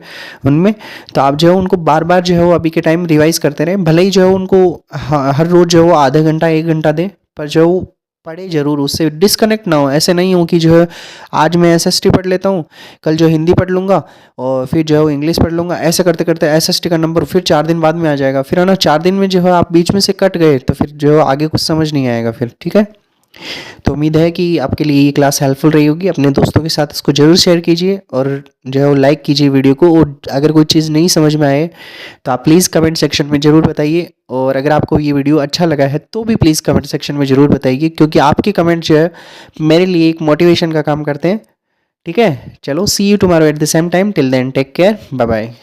[SPEAKER 1] उनमें, तो आप जो है उनको बार बार जो है वो अभी के टाइम रिवाइज करते रहें। भले ही जो है उनको हर रोज़ जो है वो आधा घंटा 1 घंटा दें, पर जो वो पढ़े जरूर, उससे डिस्कनेक्ट ना हो। ऐसे नहीं हो कि जो है आज मैं एसएसटी पढ़ लेता हूँ, कल जो हिंदी पढ़ लूँगा, और फिर जो है वो इंग्लिश पढ़ लूँगा, ऐसे करते करते एसएसटी का नंबर फिर 4 दिन बाद में आ जाएगा, फिर है ना 4 दिन में जो है आप बीच में से कट गए, तो फिर जो है आगे कुछ समझ नहीं आएगा फिर। ठीक है, तो उम्मीद है कि आपके लिए ये क्लास हेल्पफुल रही होगी। अपने दोस्तों के साथ इसको ज़रूर शेयर कीजिए, और जो है वो लाइक कीजिए वीडियो को, और अगर कोई चीज़ नहीं समझ में आए तो आप प्लीज़ कमेंट सेक्शन में ज़रूर बताइए, और अगर आपको ये वीडियो अच्छा लगा है तो भी प्लीज़ कमेंट सेक्शन में ज़रूर बताइए, क्योंकि आपके कमेंट जो है मेरे लिए एक मोटिवेशन का काम करते हैं। ठीक है, चलो, see you tomorrow at the same time, till then take care, bye bye.